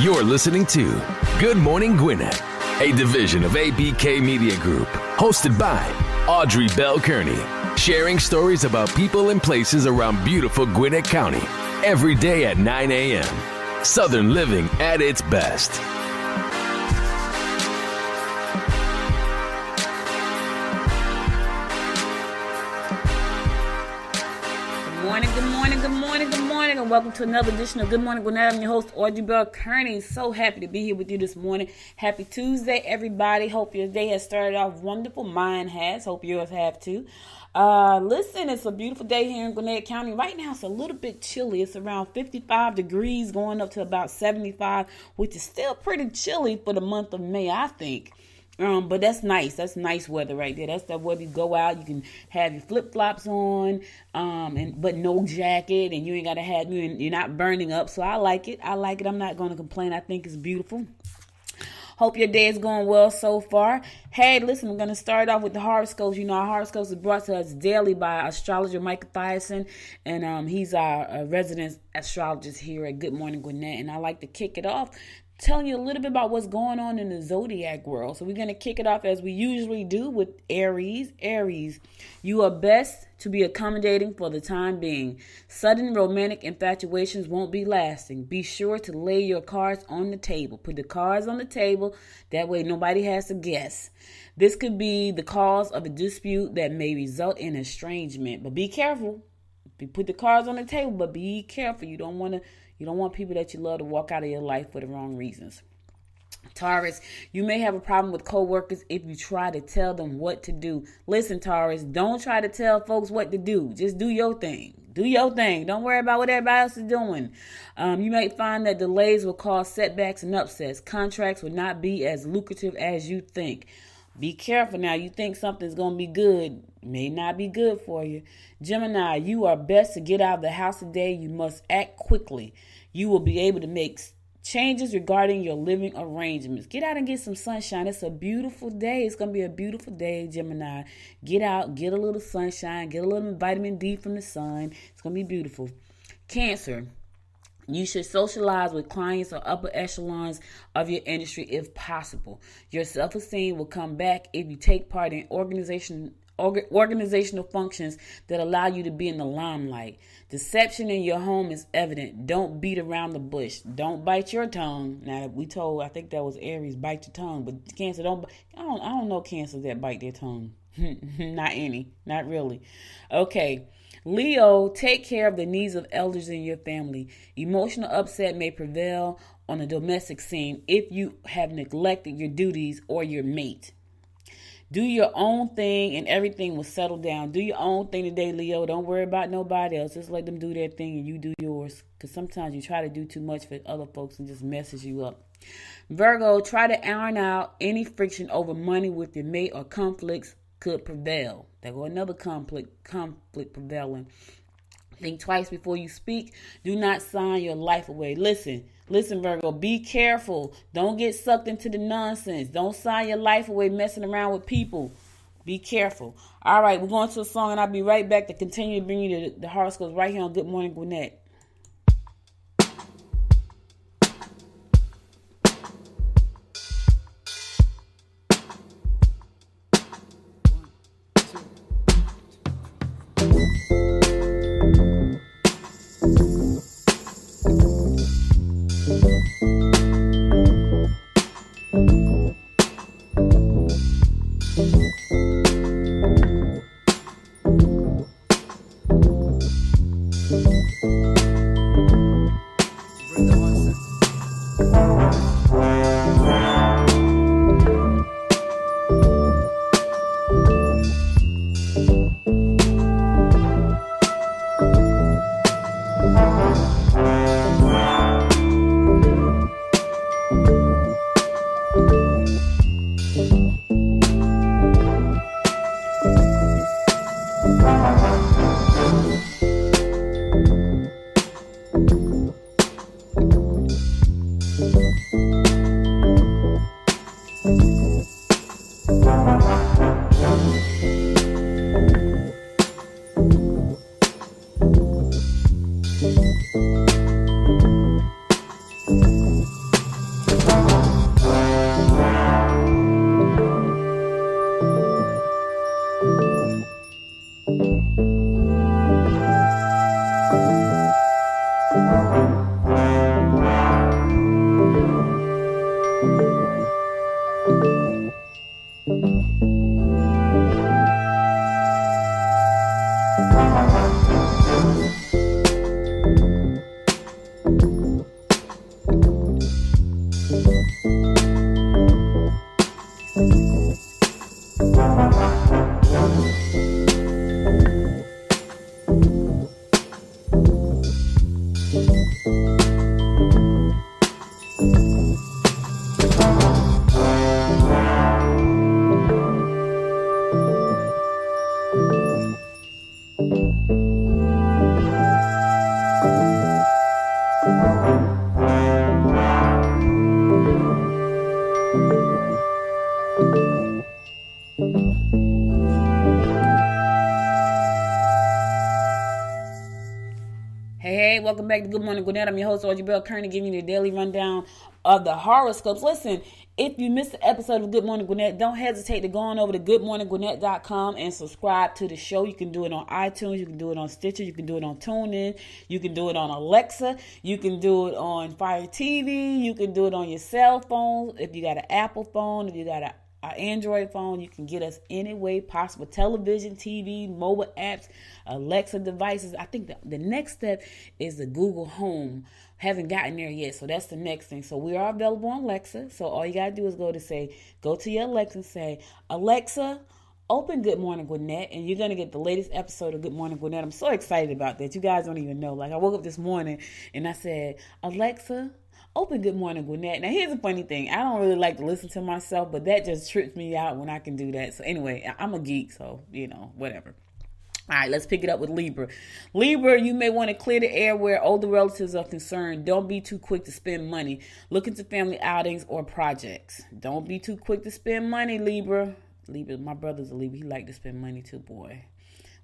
You're listening to Good Morning Gwinnett, a division of ABK Media Group, hosted by Audrey Bell Kearney, sharing stories about people and places around beautiful Gwinnett County every day at 9 a.m. Southern living at its best. Good morning, and welcome to another edition of Good Morning Gwinnett. I'm your host, Audrey Bell Kearney. So happy to be here with you this morning. Happy Tuesday, everybody. Hope your day has started off wonderful. Mine has. Hope yours have too. Listen, it's a beautiful day here in Gwinnett County. Right now, it's a little bit chilly. It's around 55 degrees, going up to about 75, which is still pretty chilly for the month of May, I think. But that's nice. That's nice weather right there. That's that weather you go out, you can have your flip-flops on, but no jacket, and you ain't gotta have you're not burning up. So I like it. I'm not gonna complain. I think it's beautiful. Hope your day is going well so far. Hey, listen, we're going to start off with the horoscopes. You know, our horoscopes are brought to us daily by astrologer Michael Thiason, and he's our resident astrologist here at Good Morning Gwinnett. And I like to kick it off telling you a little bit about what's going on in the zodiac world. So we're going to kick it off as we usually do with Aries. Aries, you are best to be accommodating for the time being. Sudden romantic infatuations won't be lasting. Be sure to lay your cards on the table. Put the cards on the table. That way nobody has to guess. This could be the cause of a dispute that may result in estrangement. But be careful. Put the cards on the table, but be careful. You don't want people that you love to walk out of your life for the wrong reasons. Taurus, you may have a problem with coworkers if you try to tell them what to do. Listen, Taurus, don't try to tell folks what to do. Just do your thing. Do your thing. Don't worry about what everybody else is doing. You may find that delays will cause setbacks and upsets. Contracts will not be as lucrative as you think. Be careful now. You think something's going to be good. May not be good for you. Gemini, you are best to get out of the house today. You must act quickly. You will be able to make changes regarding your living arrangements. Get out and get some sunshine. It's a beautiful day. It's going to be a beautiful day, Gemini. Get out, get a little sunshine, get a little vitamin D from the sun. It's going to be beautiful. Cancer, you should socialize with clients or upper echelons of your industry if possible. Your self-esteem will come back if you take part in organizational functions that allow you to be in the limelight. Deception in your home is evident. Don't beat around the bush. Don't bite your tongue. Now, I think that was Aries, bite your tongue. But Cancer, I don't know Cancers that bite their tongue. Not any. Not really. Okay. Leo, take care of the needs of elders in your family. Emotional upset may prevail on the domestic scene if you have neglected your duties or your mate. Do your own thing and everything will settle down. Do your own thing today, Leo. Don't worry about nobody else. Just let them do their thing and you do yours. Because sometimes you try to do too much for other folks and just messes you up. Virgo, try to iron out any friction over money with your mate or conflicts could prevail. There go another conflict prevailing. Think twice before you speak. Do not sign your life away. Listen, Virgo, be careful. Don't get sucked into the nonsense. Don't sign your life away messing around with people. Be careful. All right, we're going to a song, and I'll be right back to continue to bring you the horoscopes right here on Good Morning Gwinnett. Hey, welcome back to Good Morning Gwinnett. I'm your host, Audrey Bell Kearney, giving you the daily rundown of the horoscopes. Listen, if you missed the episode of Good Morning Gwinnett, don't hesitate to go on over to goodmorninggwinnett.com and subscribe to the show. You can do it on iTunes, you can do it on Stitcher, you can do it on TuneIn, you can do it on Alexa, you can do it on Fire TV, you can do it on your cell phone. If you got an Apple phone, if you got an Android phone, you can get us any way possible. Television, TV, mobile apps, Alexa devices. I think the next step is the Google Home. Haven't gotten there yet, so that's the next thing. So we are available on Alexa. So all you gotta do is go to your Alexa and say, Alexa, open Good Morning Gwinnett, and you're gonna get the latest episode of Good Morning Gwinnett. I'm so excited about that. You guys don't even know. Like, I woke up this morning and I said, Alexa, open Good Morning Gwinnett. Now, here's a funny thing. I don't really like to listen to myself, but that just trips me out when I can do that. So anyway, I'm a geek, so, whatever. All right, let's pick it up with Libra. Libra, you may want to clear the air where older relatives are concerned. Don't be too quick to spend money. Look into family outings or projects. Don't be too quick to spend money, Libra. Libra, my brother's a Libra. He like to spend money too, boy.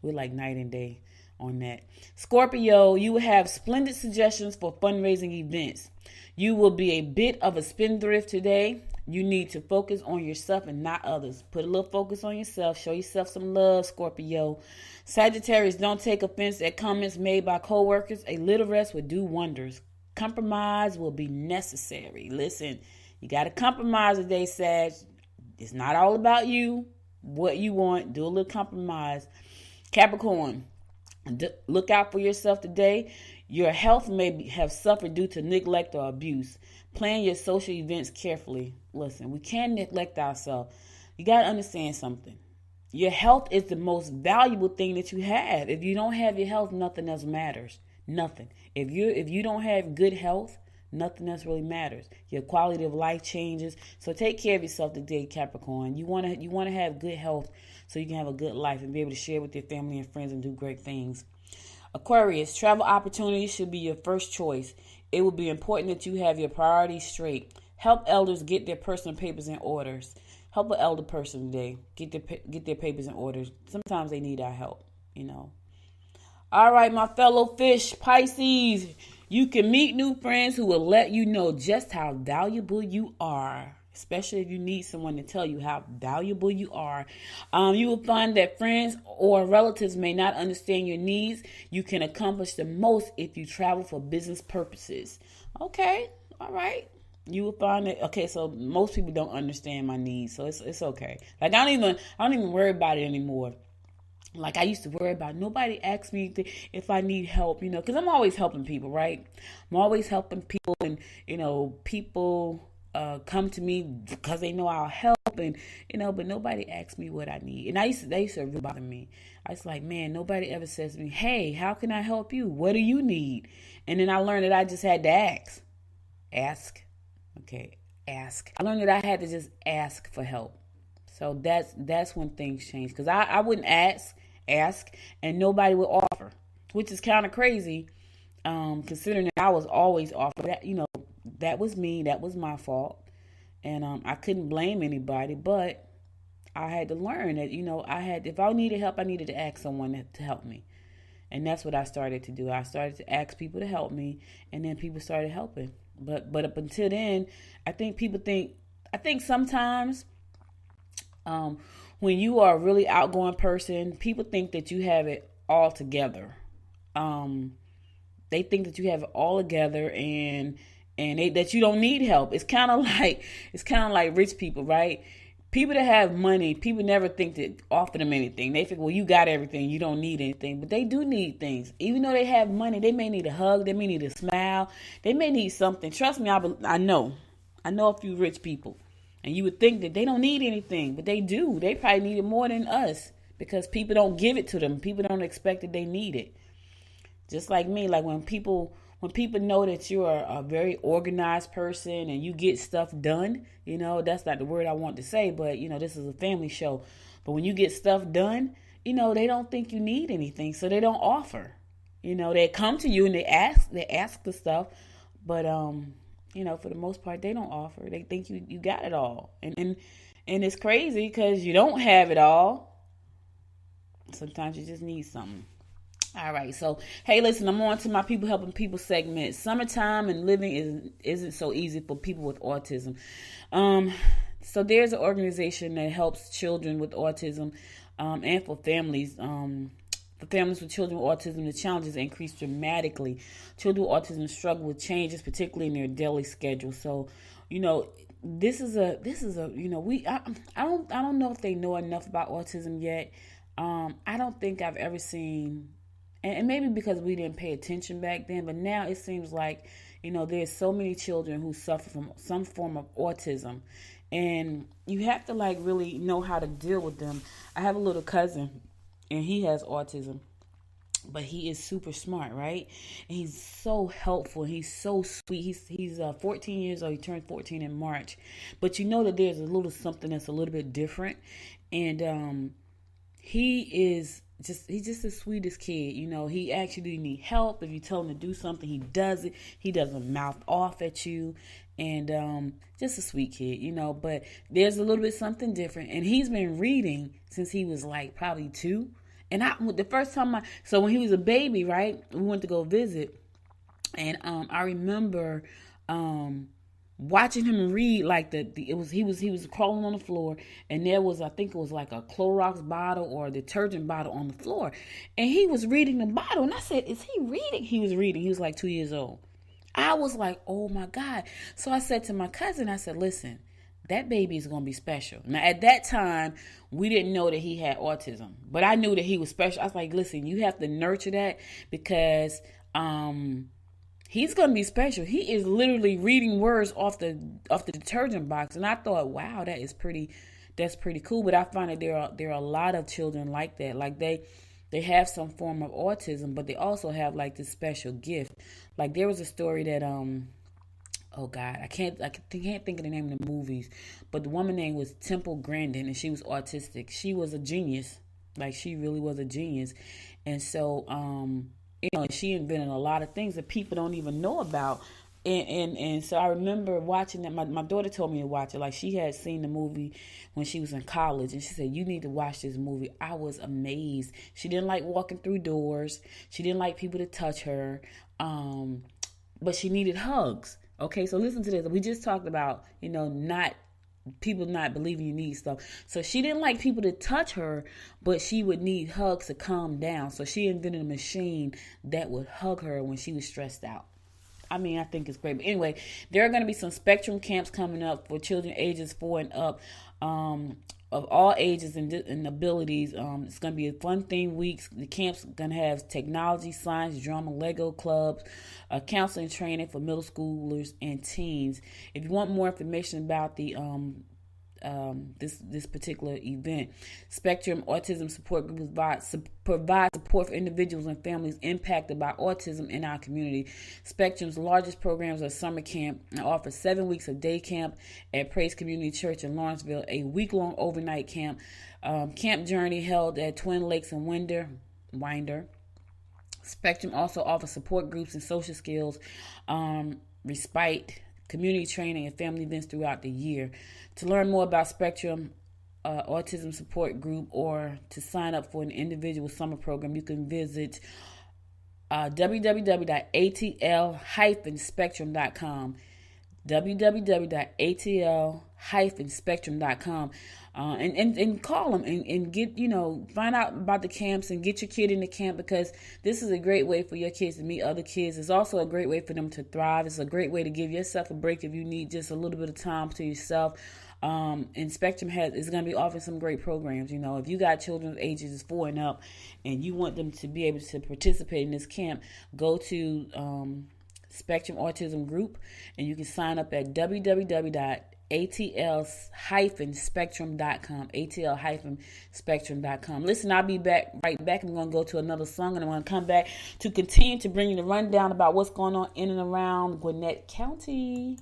We're like night and day on that. Scorpio, you will have splendid suggestions for fundraising events. You will be a bit of a spendthrift today. You need to focus on yourself and not others. Put a little focus on yourself. Show yourself some love, Scorpio. Sagittarius, don't take offense at comments made by coworkers. A little rest will do wonders. Compromise will be necessary. Listen, you got to compromise today, Sag. It's not all about you, what you want. Do a little compromise. Capricorn, look out for yourself today. Your health may have suffered due to neglect or abuse. Plan your social events carefully. Listen, we can't neglect ourselves. You got to understand something. Your health is the most valuable thing that you have. If you don't have your health, nothing else matters. Nothing. If you don't have good health, nothing else really matters. Your quality of life changes. So take care of yourself today, Capricorn. You want to have good health so you can have a good life and be able to share with your family and friends and do great things. Aquarius, travel opportunities should be your first choice. It will be important that you have your priorities straight. Help elders get their personal papers in orders. Help an elder person today get their papers in orders. Sometimes they need our help, All right, my fellow fish, Pisces, you can meet new friends who will let you know just how valuable you are. Especially if you need someone to tell you how valuable you are. You will find that friends or relatives may not understand your needs. You can accomplish the most if you travel for business purposes. Okay, all right. You will find that, okay, so most people don't understand my needs, so it's okay. Like, I don't even worry about it anymore. Like, I used to worry about, nobody asks me if I need help, because I'm always helping people, right? I'm always helping people, and, people come to me because they know I'll help, and but nobody asks me what I need. And they used to really bother me. I was like, man, nobody ever says to me, hey, how can I help you? What do you need? And then I learned that I just had to ask. I learned that I had to just ask for help. So that's when things change, because I wouldn't ask, and nobody would offer, which is kind of crazy, considering that I was always offered. That that was me, that was my fault, and I couldn't blame anybody, but I had to learn that if I needed help, I needed to ask someone to help me, and that's what I started to do. I started to ask people to help me, and then people started helping. But up until then, I think sometimes when you are a really outgoing person, people think that you have it all together. they think that you have it all together that you don't need help. It's kind of like rich people, right? People that have money, people never think to offer them anything. They think, well, you got everything, you don't need anything. But they do need things. Even though they have money, they may need a hug, they may need a smile, they may need something. Trust me, I know a few rich people. And you would think that they don't need anything, but they do. They probably need it more than us because people don't give it to them. People don't expect that they need it. Just like me, like when people know that you're a very organized person and you get stuff done, that's not the word I want to say, but, this is a family show. But when you get stuff done, they don't think you need anything, so they don't offer. They come to you and they ask for stuff, but, for the most part, they don't offer. They think you got it all. And it's crazy because you don't have it all. Sometimes you just need something. All right, so hey, listen, I'm on to my People Helping People segment. Summertime and living isn't so easy for people with autism. So there's an organization that helps children with autism, and for families. For families with children with autism, the challenges increase dramatically. Children with autism struggle with changes, particularly in their daily schedule. So, this is a I don't know if they know enough about autism yet. I don't think I've ever seen. And maybe because we didn't pay attention back then, but now it seems like, there's so many children who suffer from some form of autism. And you have to really know how to deal with them. I have a little cousin, and he has autism, but he is super smart, right? And he's so helpful. He's so sweet. He's 14 years old. He turned 14 in March. But that there's a little something that's a little bit different. And he's just the sweetest kid. He actually need help. If you tell him to do something, he does it. He doesn't mouth off at you. And just a sweet kid, but there's a little bit something different. And he's been reading since he was probably 2. And the first time so when he was a baby, right, we went to go visit. And I remember watching him read he was crawling on the floor, and there was, I think it was like a Clorox bottle or a detergent bottle on the floor, and he was reading the bottle, and I said, is he reading? He was reading. He was 2 years old. I was like, oh my God. So I said to my cousin, I said, listen, that baby is going to be special. Now at that time, we didn't know that he had autism, but I knew that he was special. I was like, listen, you have to nurture that because he's going to be special. He is literally reading words off the detergent box. And I thought, wow, that's pretty cool. But I find that there are a lot of children like that. Like they have some form of autism, but they also have this special gift. Like there was a story that, oh God, I can't think of the name of the movies, but the woman name was Temple Grandin, and she was autistic. She was a genius. She really was a genius. And so, she invented a lot of things that people don't even know about. And so I remember watching that. My daughter told me to watch it. She had seen the movie when she was in college, and she said, you need to watch this movie. I was amazed. She didn't like walking through doors. She didn't like people to touch her. But she needed hugs. Okay, so listen to this. We just talked about, people not believing you need stuff. So she didn't like people to touch her, but she would need hugs to calm down. So she invented a machine that would hug her when she was stressed out. I think it's great. But anyway, there are going to be some Spectrum camps coming up for children ages 4 and up, of all ages and abilities. It's going to be a fun theme week. The camp's going to have technology, science, drama, Lego clubs, counseling training for middle schoolers and teens. If you want more information about the this particular event, Spectrum Autism Support Group provides support for individuals and families impacted by autism in our community. Spectrum's largest programs are summer camp and offers 7 weeks of day camp at Praise Community Church in Lawrenceville, a week-long overnight camp, camp journey held at Twin Lakes and Winder. Spectrum also offers support groups and social skills, respite, community training, and family events throughout the year. To learn more about Spectrum Autism Support Group or to sign up for an individual summer program, you can visit www.atl-spectrum.com. www.atl-spectrum.com. And call them and get, find out about the camps and get your kid in the camp, because this is a great way for your kids to meet other kids. It's also a great way for them to thrive. It's a great way to give yourself a break if you need just a little bit of time to yourself. And Spectrum is going to be offering some great programs. If you got children ages 4 and up and you want them to be able to participate in this camp, go to Spectrum Autism Group, and you can sign up at www.atl-spectrum.com, atl-spectrum.com. Listen, I'll be right back. I'm going to go to another song, and I'm going to come back to continue to bring you the rundown about what's going on in and around Gwinnett County.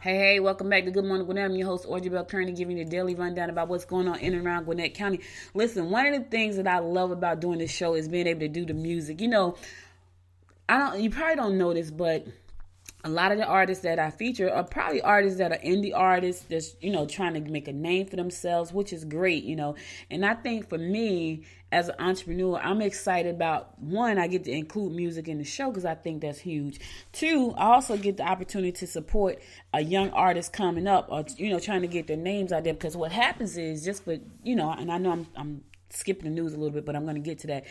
Hey, welcome back to Good Morning Gwinnett. I'm your host, Audrey Bell, currently giving you a daily rundown about what's going on in and around Gwinnett County. Listen, one of the things that I love about doing this show is being able to do the music. You probably don't know this, but a lot of the artists that I feature are probably artists that are indie artists that's, trying to make a name for themselves, which is great, And I think for me, as an entrepreneur, I'm excited about, one, I get to include music in the show because I think that's huge. Two, I also get the opportunity to support a young artist coming up or, trying to get their names out there, because what happens is just for, and I know I'm skipping the news a little bit, but I'm going to get to that.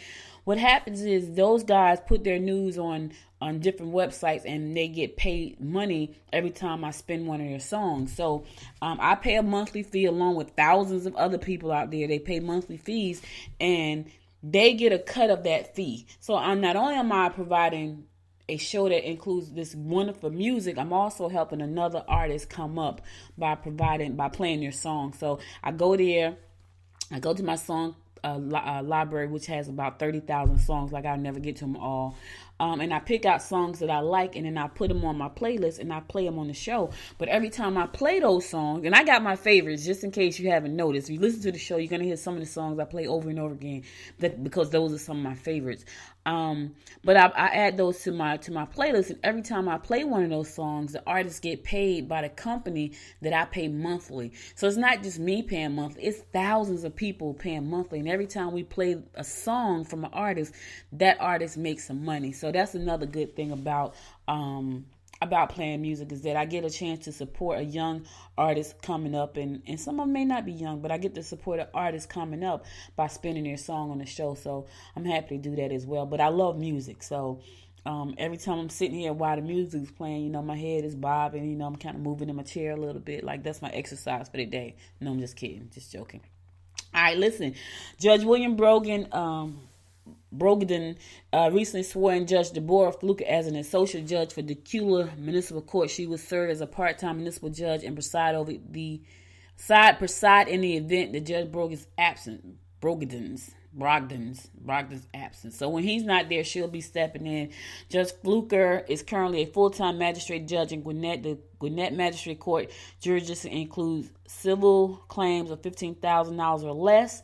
what happens is those guys put their news on different websites, and they get paid money every time I spin one of their songs. So I pay a monthly fee along with thousands of other people out there. They pay monthly fees, and they get a cut of that fee. So not only am I providing a show that includes this wonderful music, I'm also helping another artist come up by playing their song. So I go there, I go to my song library, which has about 30,000 songs. Like, I'll never get to them all. And I pick out songs that I like, and then I put them on my playlist, and I play them on the show. But every time I play those songs, and I got my favorites, just in case you haven't noticed. If you listen to the show, you're going to hear some of the songs I play over and over again, because those are some of my favorites. But I add those to my playlist, and every time I play one of those songs, the artists get paid by the company that I pay monthly. So it's not just me paying monthly, it's thousands of people paying monthly. And every time we play a song from an artist, that artist makes some money. So that's another good thing about playing music, is that I get a chance to support a young artist coming up, and some of them may not be young, but I get to support an artist coming up by spinning their song on the show. So I'm happy to do that as well. But I love music, so every time I'm sitting here while the music's playing, my head is bobbing, I'm kind of moving in my chair a little bit. Like, that's my exercise for the day. No, I'm just kidding, just joking. All right, listen, Judge William Brogden recently swore in Judge Deborah Fluker as an associate judge for Dacula Municipal Court. She will serve as a part-time municipal judge and preside in the event that Judge Brogden's absence. So when he's not there, she'll be stepping in. Judge Fluker is currently a full-time magistrate judge in Gwinnett. The Gwinnett Magistrate Court jurisdiction includes civil claims of $15,000 or less,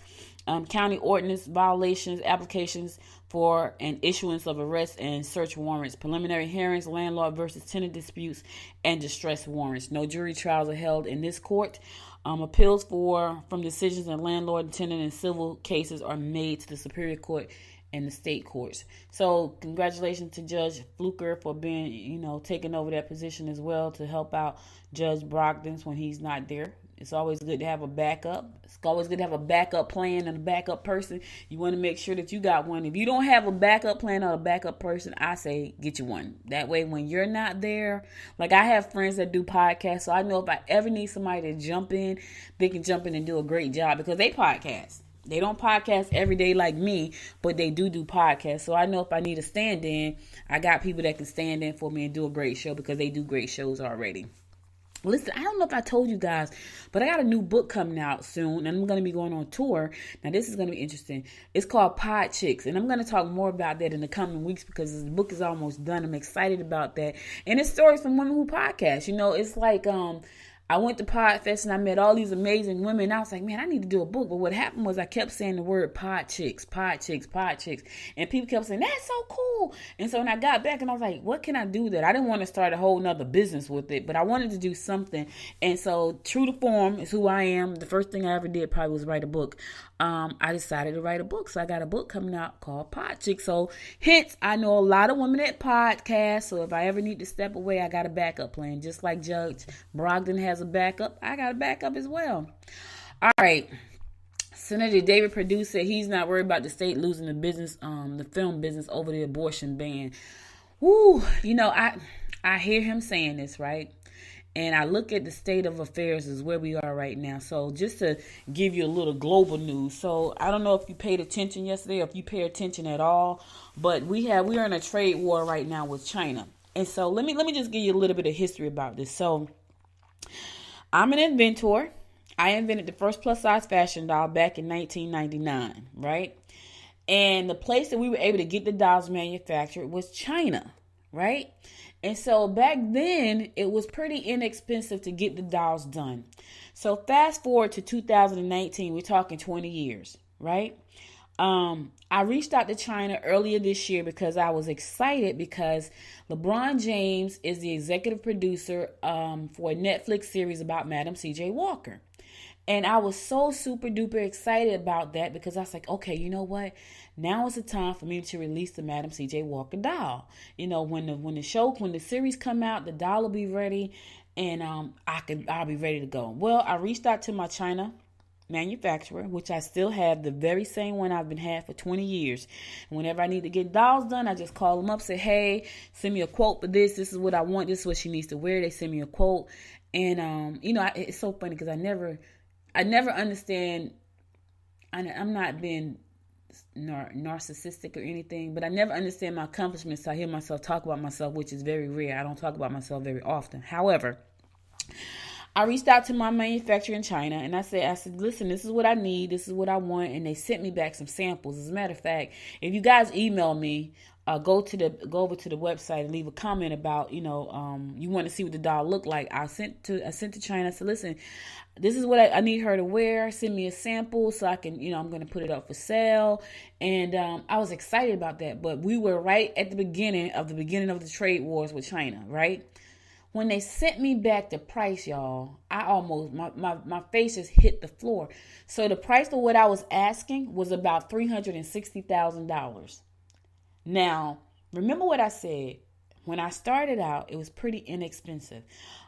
county ordinance violations, applications for an issuance of arrest and search warrants, preliminary hearings, landlord versus tenant disputes, and distress warrants. No jury trials are held in this court. Appeals from decisions in landlord, tenant, and civil cases are made to the Superior Court and the state courts. So congratulations to Judge Fluker for being, taking over that position as well, to help out Judge Brogden when he's not there. It's always good to have a backup. It's always good to have a backup plan and a backup person. You want to make sure that you got one. If you don't have a backup plan or a backup person, I say get you one. That way, when you're not there, like, I have friends that do podcasts, so I know if I ever need somebody to jump in, they can jump in and do a great job, because they podcast. They don't podcast every day like me, but they do podcasts. So I know if I need a stand-in, I got people that can stand in for me and do a great show, because they do great shows already. Listen, I don't know if I told you guys, but I got a new book coming out soon, and I'm going to be going on tour. Now, this is going to be interesting. It's called Pod Chicks, and I'm going to talk more about that in the coming weeks, because the book is almost done. I'm excited about that. And it's stories from women who podcast. It's like, I went to Podfest and I met all these amazing women. And I was like, man, I need to do a book. But what happened was I kept saying the word pod chicks, pod chicks, pod chicks. And people kept saying, that's so cool. And so when I got back and I was like, what can I do with that? I didn't want to start a whole nother business with it, but I wanted to do something. And so true to form is who I am. The first thing I ever did probably was write a book. I decided to write a book. So I got a book coming out called Pod Chicks. So hence, I know a lot of women that podcast. So if I ever need to step away, I got a backup plan. Just like Judge Brogden has a backup, I got a backup as well. All right. Senator David Perdue said he's not worried about the state losing the business, the film business, over the abortion ban. Woo, I hear him saying this, right? And I look at the state of affairs is where we are right now. So just to give you a little global news. So I don't know if you paid attention yesterday or if you pay attention at all, but we're in a trade war right now with China. And so let me just give you a little bit of history about this. So I'm an inventor. I invented the first plus size fashion doll back in 1999, right? And the place that we were able to get the dolls manufactured was China, right? And so back then, it was pretty inexpensive to get the dolls done. So fast forward to 2019, we're talking 20 years, right? I reached out to China earlier this year because I was excited because LeBron James is the executive producer for a Netflix series about Madam C.J. Walker. And I was so super duper excited about that because I was like, okay, you know what? Now is the time for me to release the Madam C.J. Walker doll. When the series come out, the doll will be ready, and I'll be ready to go. Well, I reached out to my China manufacturer, which I still have the very same one I've been had for 20 years. And whenever I need to get dolls done, I just call them up, say, hey, send me a quote for this. This is what I want. This is what she needs to wear. They send me a quote. And, it's so funny because I never understand. I'm not being narcissistic or anything, but I never understand my accomplishments. I hear myself talk about myself, which is very rare. I don't talk about myself very often. However, I reached out to my manufacturer in China and I said, listen, this is what I need. This is what I want. And they sent me back some samples. As a matter of fact, if you guys email me, go over to the website and leave a comment about, you want to see what the doll looked like. I sent to China. I said, listen, this is what I need her to wear. Send me a sample so I can, I'm going to put it up for sale. And I was excited about that. But we were right at the beginning of the trade wars with China, right? When they sent me back the price, y'all, I almost, my face just hit the floor. So the price of what I was asking was about $360,000. Now, remember what I said. When I started out, it was pretty inexpensive.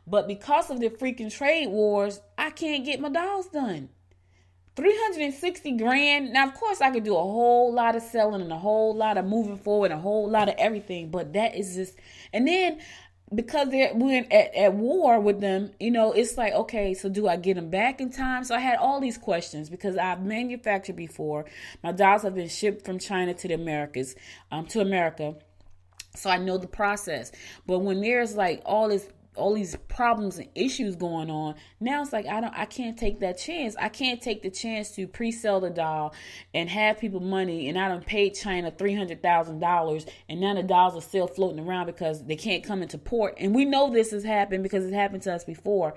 But because of the freaking trade wars, I can't get my dolls done. $360,000. Now, of course, I could do a whole lot of selling and a whole lot of moving forward, a whole lot of everything. But that is just, and then because we're at war with them, it's like, okay, so do I get them back in time? So I had all these questions because I've manufactured before. My dolls have been shipped from China to the Americas, to America. So I know the process. But when there's like all these problems and issues going on, now it's like I can't take that chance. I can't take the chance to pre-sell the doll and have people money, and I done paid China $300,000, and now the dolls are still floating around because they can't come into port. And we know this has happened because it happened to us before.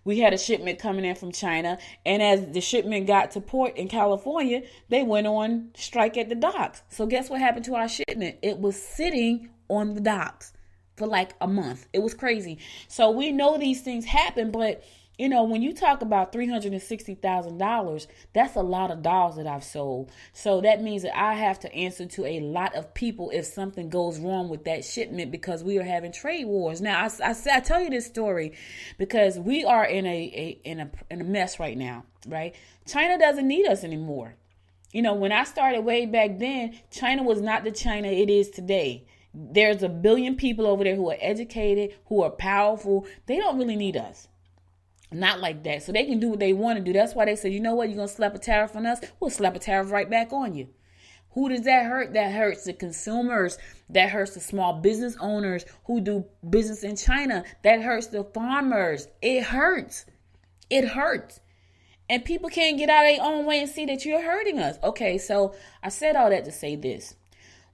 We had a shipment coming in from China, and as the shipment got to port in California, they went on strike at the docks. So guess what happened to our shipment? It was sitting on the docks for like a month. It was crazy. So we know these things happen, but when you talk about $360,000, that's a lot of dolls that I've sold. So that means that I have to answer to a lot of people if something goes wrong with that shipment because we are having trade wars. Now, I tell you this story because we are in a mess right now, right? China doesn't need us anymore. When I started way back then, China was not the China it is today. There's 1 billion people over there who are educated, who are powerful. They don't really need us. Not like that. So they can do what they want to do. That's why they say, you know what? You're going to slap a tariff on us? We'll slap a tariff right back on you. Who does that hurt? That hurts the consumers. That hurts the small business owners who do business in China. That hurts the farmers. It hurts. It hurts. And people can't get out of their own way and see that you're hurting us. Okay, so I said all that to say this.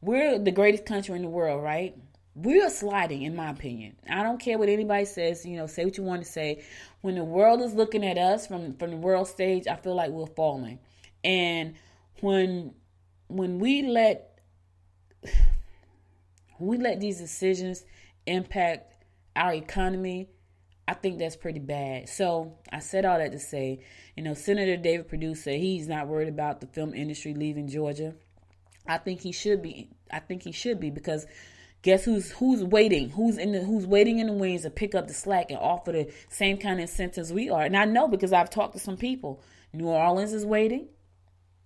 We're the greatest country in the world, right? We're sliding, in my opinion. I don't care what anybody says, say what you want to say. When the world is looking at us from the world stage, I feel like we're falling. And when we let these decisions impact our economy, I think that's pretty bad. So I said all that to say, Senator David Perdue said he's not worried about the film industry leaving Georgia. I think he should be. Because guess who's waiting? Who's waiting in the wings to pick up the slack and offer the same kind of incentives we are? And I know because I've talked to some people. New Orleans is waiting.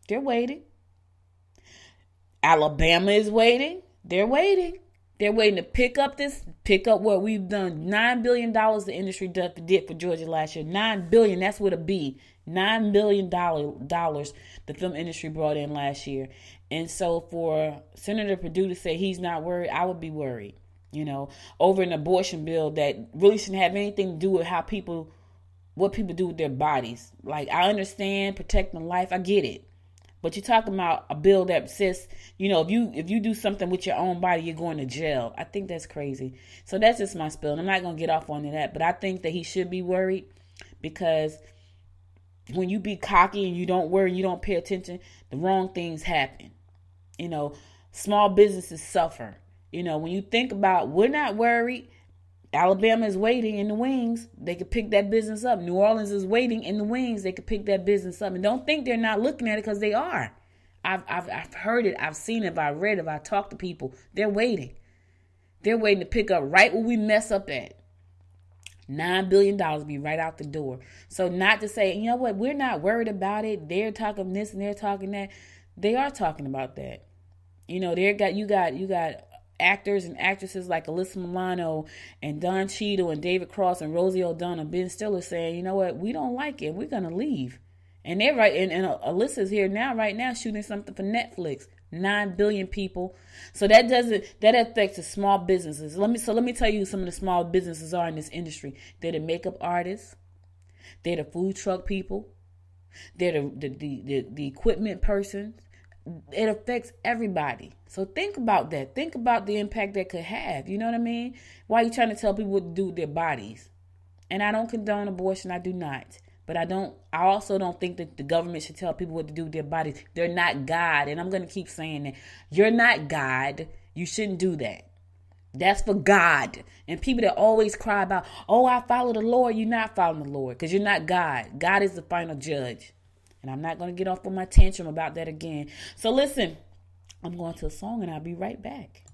They're waiting. Alabama is waiting. They're waiting. They're waiting to pick up what we've done. $9 billion the industry did for Georgia last year. $9 billion, that's with a B. $9 billion the film industry brought in last year. And so for Senator Perdue to say he's not worried, I would be worried, over an abortion bill that really shouldn't have anything to do with what people do with their bodies. Like, I understand protecting life. I get it. But you're talking about a bill that says, if you do something with your own body, you're going to jail. I think that's crazy. So that's just my spill. And I'm not going to get off on that. But I think that he should be worried because when you be cocky and you don't worry, you don't pay attention, the wrong things happen. Small businesses suffer. When you think about, we're not worried. Alabama is waiting in the wings. They could pick that business up. New Orleans is waiting in the wings. They could pick that business up. And don't think they're not looking at it because they are. I've heard it. I've seen it. I've read it. I've talked to people. They're waiting. They're waiting to pick up right where we mess up at. $9 billion be right out the door. So not to say, you know what, we're not worried about it. They're talking this and they're talking that. They are talking about that. You know, you got actors and actresses like Alyssa Milano and Don Cheadle and David Cross and Rosie O'Donnell, Ben Stiller saying, you know what, we don't like it. We're going to leave. And they're right. And Alyssa's here right now shooting something for Netflix. 9 billion people. So that affects the small businesses. Let me tell you who some of the small businesses are in this industry. They're the makeup artists. They're the food truck people. They're the equipment persons. It affects everybody. So think about that. Think about the impact that could have. You know what I mean? Why are you trying to tell people what to do with their bodies? And I don't condone abortion. I do not. But I also don't think that the government should tell people what to do with their bodies. They're not God. And I'm going to keep saying that. You're not God. You shouldn't do that. That's for God. And people that always cry about, oh, I follow the Lord. You're not following the Lord because you're not God. God is the final judge. And I'm not going to get off on my tantrum about that again. So listen, I'm going to a song and I'll be right back.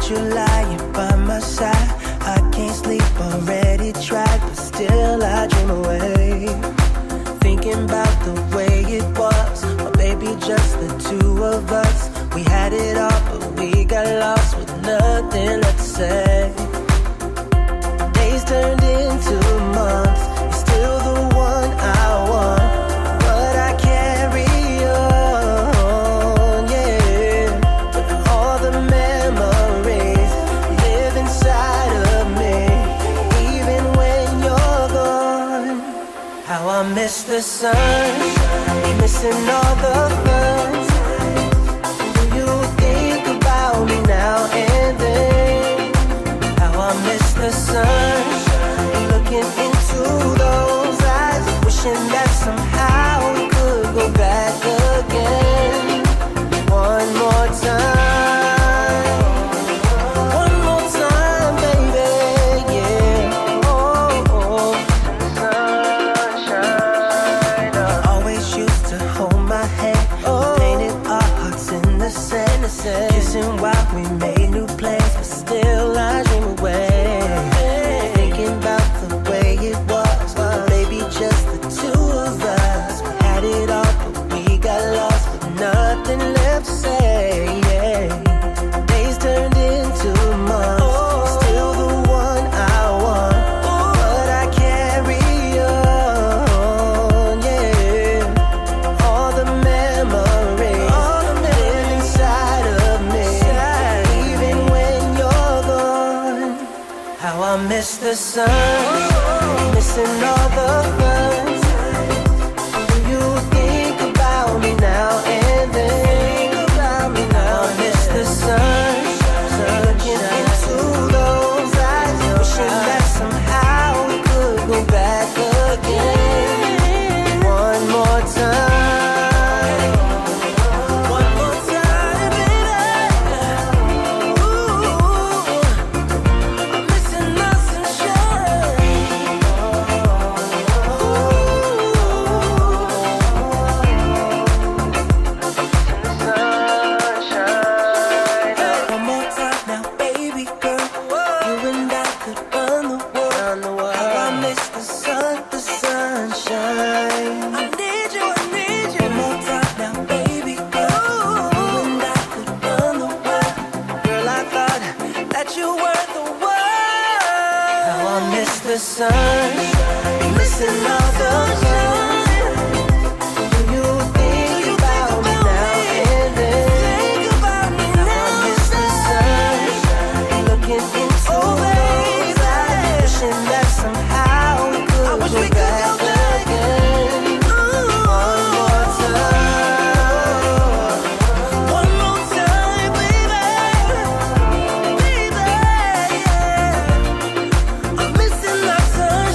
You lying by my side. I can't sleep, already tried, but still I dream away. Thinking about the way it was, or maybe just the two of us. We had it all, but we got lost with nothing left to say. Days turned into months. You're still the one I want, but I carry on, yeah. But all the memories live inside of me, even when you're gone. How I miss the sun, missing all the fun. Do you think about me now and then? How I miss the sun, looking into those eyes, wishing that somehow we could go back again. One more time, baby, yeah. Oh, sunshine. Always used to hold my hand, painted our hearts in the sand, kissing while we made new plans, but still I dream away. Thinking about the way it was, maybe just the two of us. We had it all, but we got lost with nothing left to say. Yeah. Days turned into months, still the one I want, but I carry on, yeah. All the memories live inside of me, even when you're gone. How I miss the sun, missing all the fun. Do you think about me now and then? How I miss the sun, looking into those eyes, wishing that somehow we could go back again. One more time, baby. Ooh, I'm missing my sunshine. One more time now, baby girl. You and I could run the world. How I miss the sunshine. I need you. One more time now, baby girl. You and I could run the world. Girl, I thought that you were the one. How I miss the sun, missing all the fun. Do you think about me now and then? How I miss the sun, looking into those eyes, wishing that somehow we could go back again. One more time, baby, yeah. I'm missing my sunshine.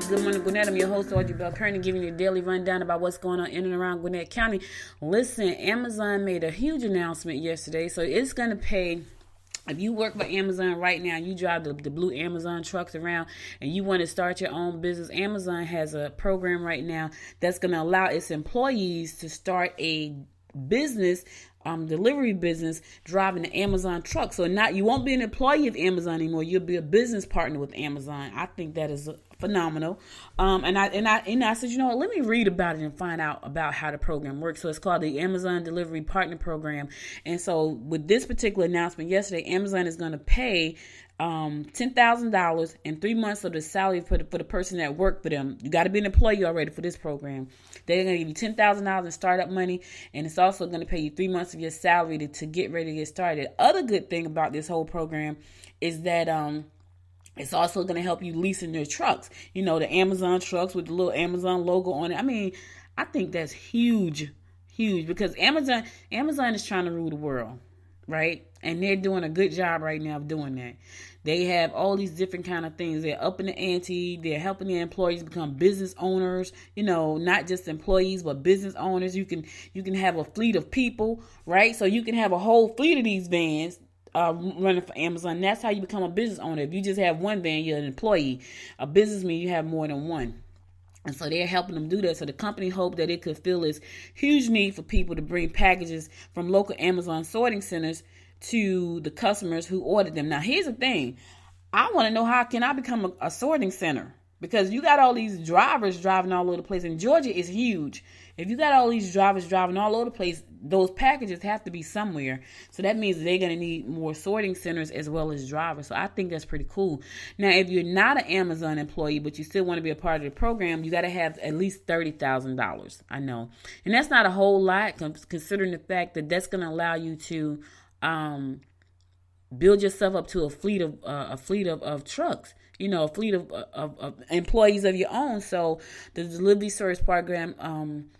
Good Morning Gwinnett. I'm your host, Audrey Bell Kearney, giving you a daily rundown about what's going on in and around Gwinnett County. Listen, Amazon made a huge announcement yesterday, so it's going to pay. If you work for Amazon right now, you drive the blue Amazon trucks around and you want to start your own business, Amazon has a program right now that's going to allow its employees to start a business, delivery business, driving the Amazon truck. So you won't be an employee of Amazon anymore. You'll be a business partner with Amazon. I think that is phenomenal. And I said, you know what, let me read about it and find out about how the program works. So it's called the Amazon Delivery Partner Program. And so with this particular announcement yesterday, Amazon is going to pay $10,000 and 3 months of the salary for the person that worked for them. You got to be an employee already for this program. They're going to give you $10,000 in startup money, and it's also going to pay you 3 months of your salary to get ready to get started. Other good thing about this whole program is that it's also going to help you leasing their trucks. You know, the Amazon trucks with the little Amazon logo on it. I mean, I think that's huge because Amazon is trying to rule the world, right? And they're doing a good job right now of doing that. They have all these different kind of things. They're upping the ante. They're helping their employees become business owners, you know, not just employees, but business owners. You can have a fleet of people, right? So you can have a whole fleet of these vans running for Amazon. That's how you become a business owner. If you just have one van, you're an employee. A businessman, you have more than one. And so they're helping them do that. So the company hoped that it could fill this huge need for people to bring packages from local Amazon sorting centers to the customers who ordered them. Now, here's the thing. I want to know, how can I become a sorting center? Because you got all these drivers driving all over the place. And Georgia is huge. If you got all these drivers driving all over the place, those packages have to be somewhere. So that means they're going to need more sorting centers as well as drivers. So I think that's pretty cool. Now, if you're not an Amazon employee, but you still want to be a part of the program, you got to have at least $30,000. I know. And that's not a whole lot, considering the fact that that's going to allow you to build yourself up to a fleet of trucks, you know, a fleet of employees of your own. So the delivery service program,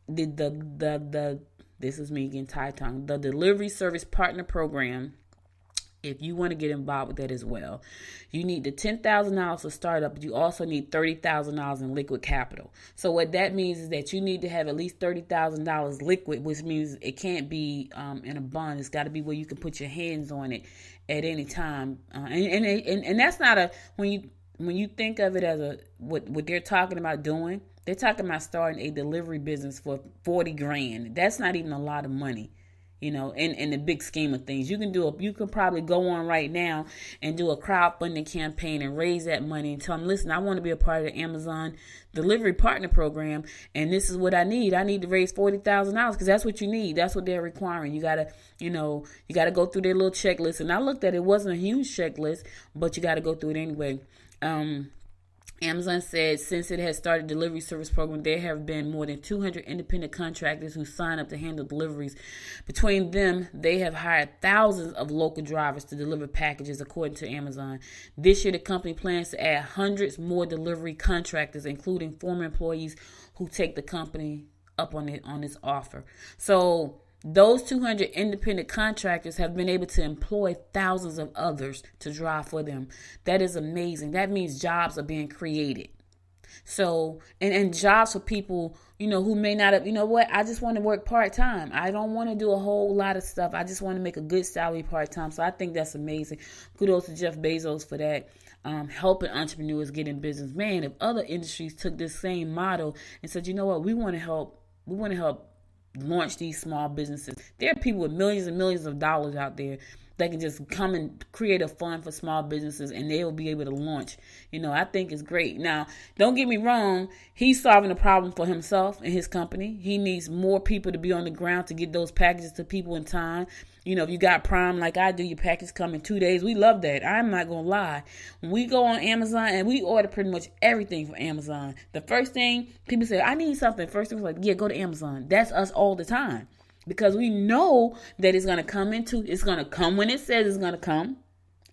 this is me getting tongue. The delivery service partner program, if you want to get involved with that as well, you need the $10,000 to start up, but you also need $30,000 in liquid capital. So what that means is that you need to have at least $30,000 liquid, which means it can't be in a bond. It's got to be where you can put your hands on it at any time. And that's not when you think of it as what they're talking about doing. They're talking about starting a delivery business for $40,000. That's not even a lot of money. You know, in the big scheme of things, you can probably go on right now and do a crowdfunding campaign and raise that money and tell them, listen, I want to be a part of the Amazon Delivery Partner Program, and this is what I need. I need to raise $40,000 because that's what you need. That's what they're requiring. You gotta go through their little checklist. And I looked at it, wasn't a huge checklist, but you got to go through it anyway. Amazon said since it has started delivery service program, there have been more than 200 independent contractors who signed up to handle deliveries. Between them, they have hired thousands of local drivers to deliver packages, according to Amazon. This year, the company plans to add hundreds more delivery contractors, including former employees who take the company up on its offer. So those 200 independent contractors have been able to employ thousands of others to drive for them. That is amazing. That means jobs are being created. So, and jobs for people, you know, who may not have, you know what, I just want to work part-time. I don't want to do a whole lot of stuff. I just want to make a good salary part-time. So I think that's amazing. Kudos to Jeff Bezos for that. Helping entrepreneurs get in business. Man, if other industries took this same model and said, you know what, we want to help launch these small businesses. There are people with millions and millions of dollars out there that can just come and create a fund for small businesses, and they will be able to launch. You know, I think it's great. Now, don't get me wrong. He's solving a problem for himself and his company. He needs more people to be on the ground to get those packages to people in time. You know, if you got Prime like I do, your package come in 2 days. We love that. I'm not going to lie. When we go on Amazon and we order pretty much everything from Amazon, the first thing people say, I need something. First thing is like, yeah, go to Amazon. That's us all the time. Because we know that it's going to come when it says it's going to come.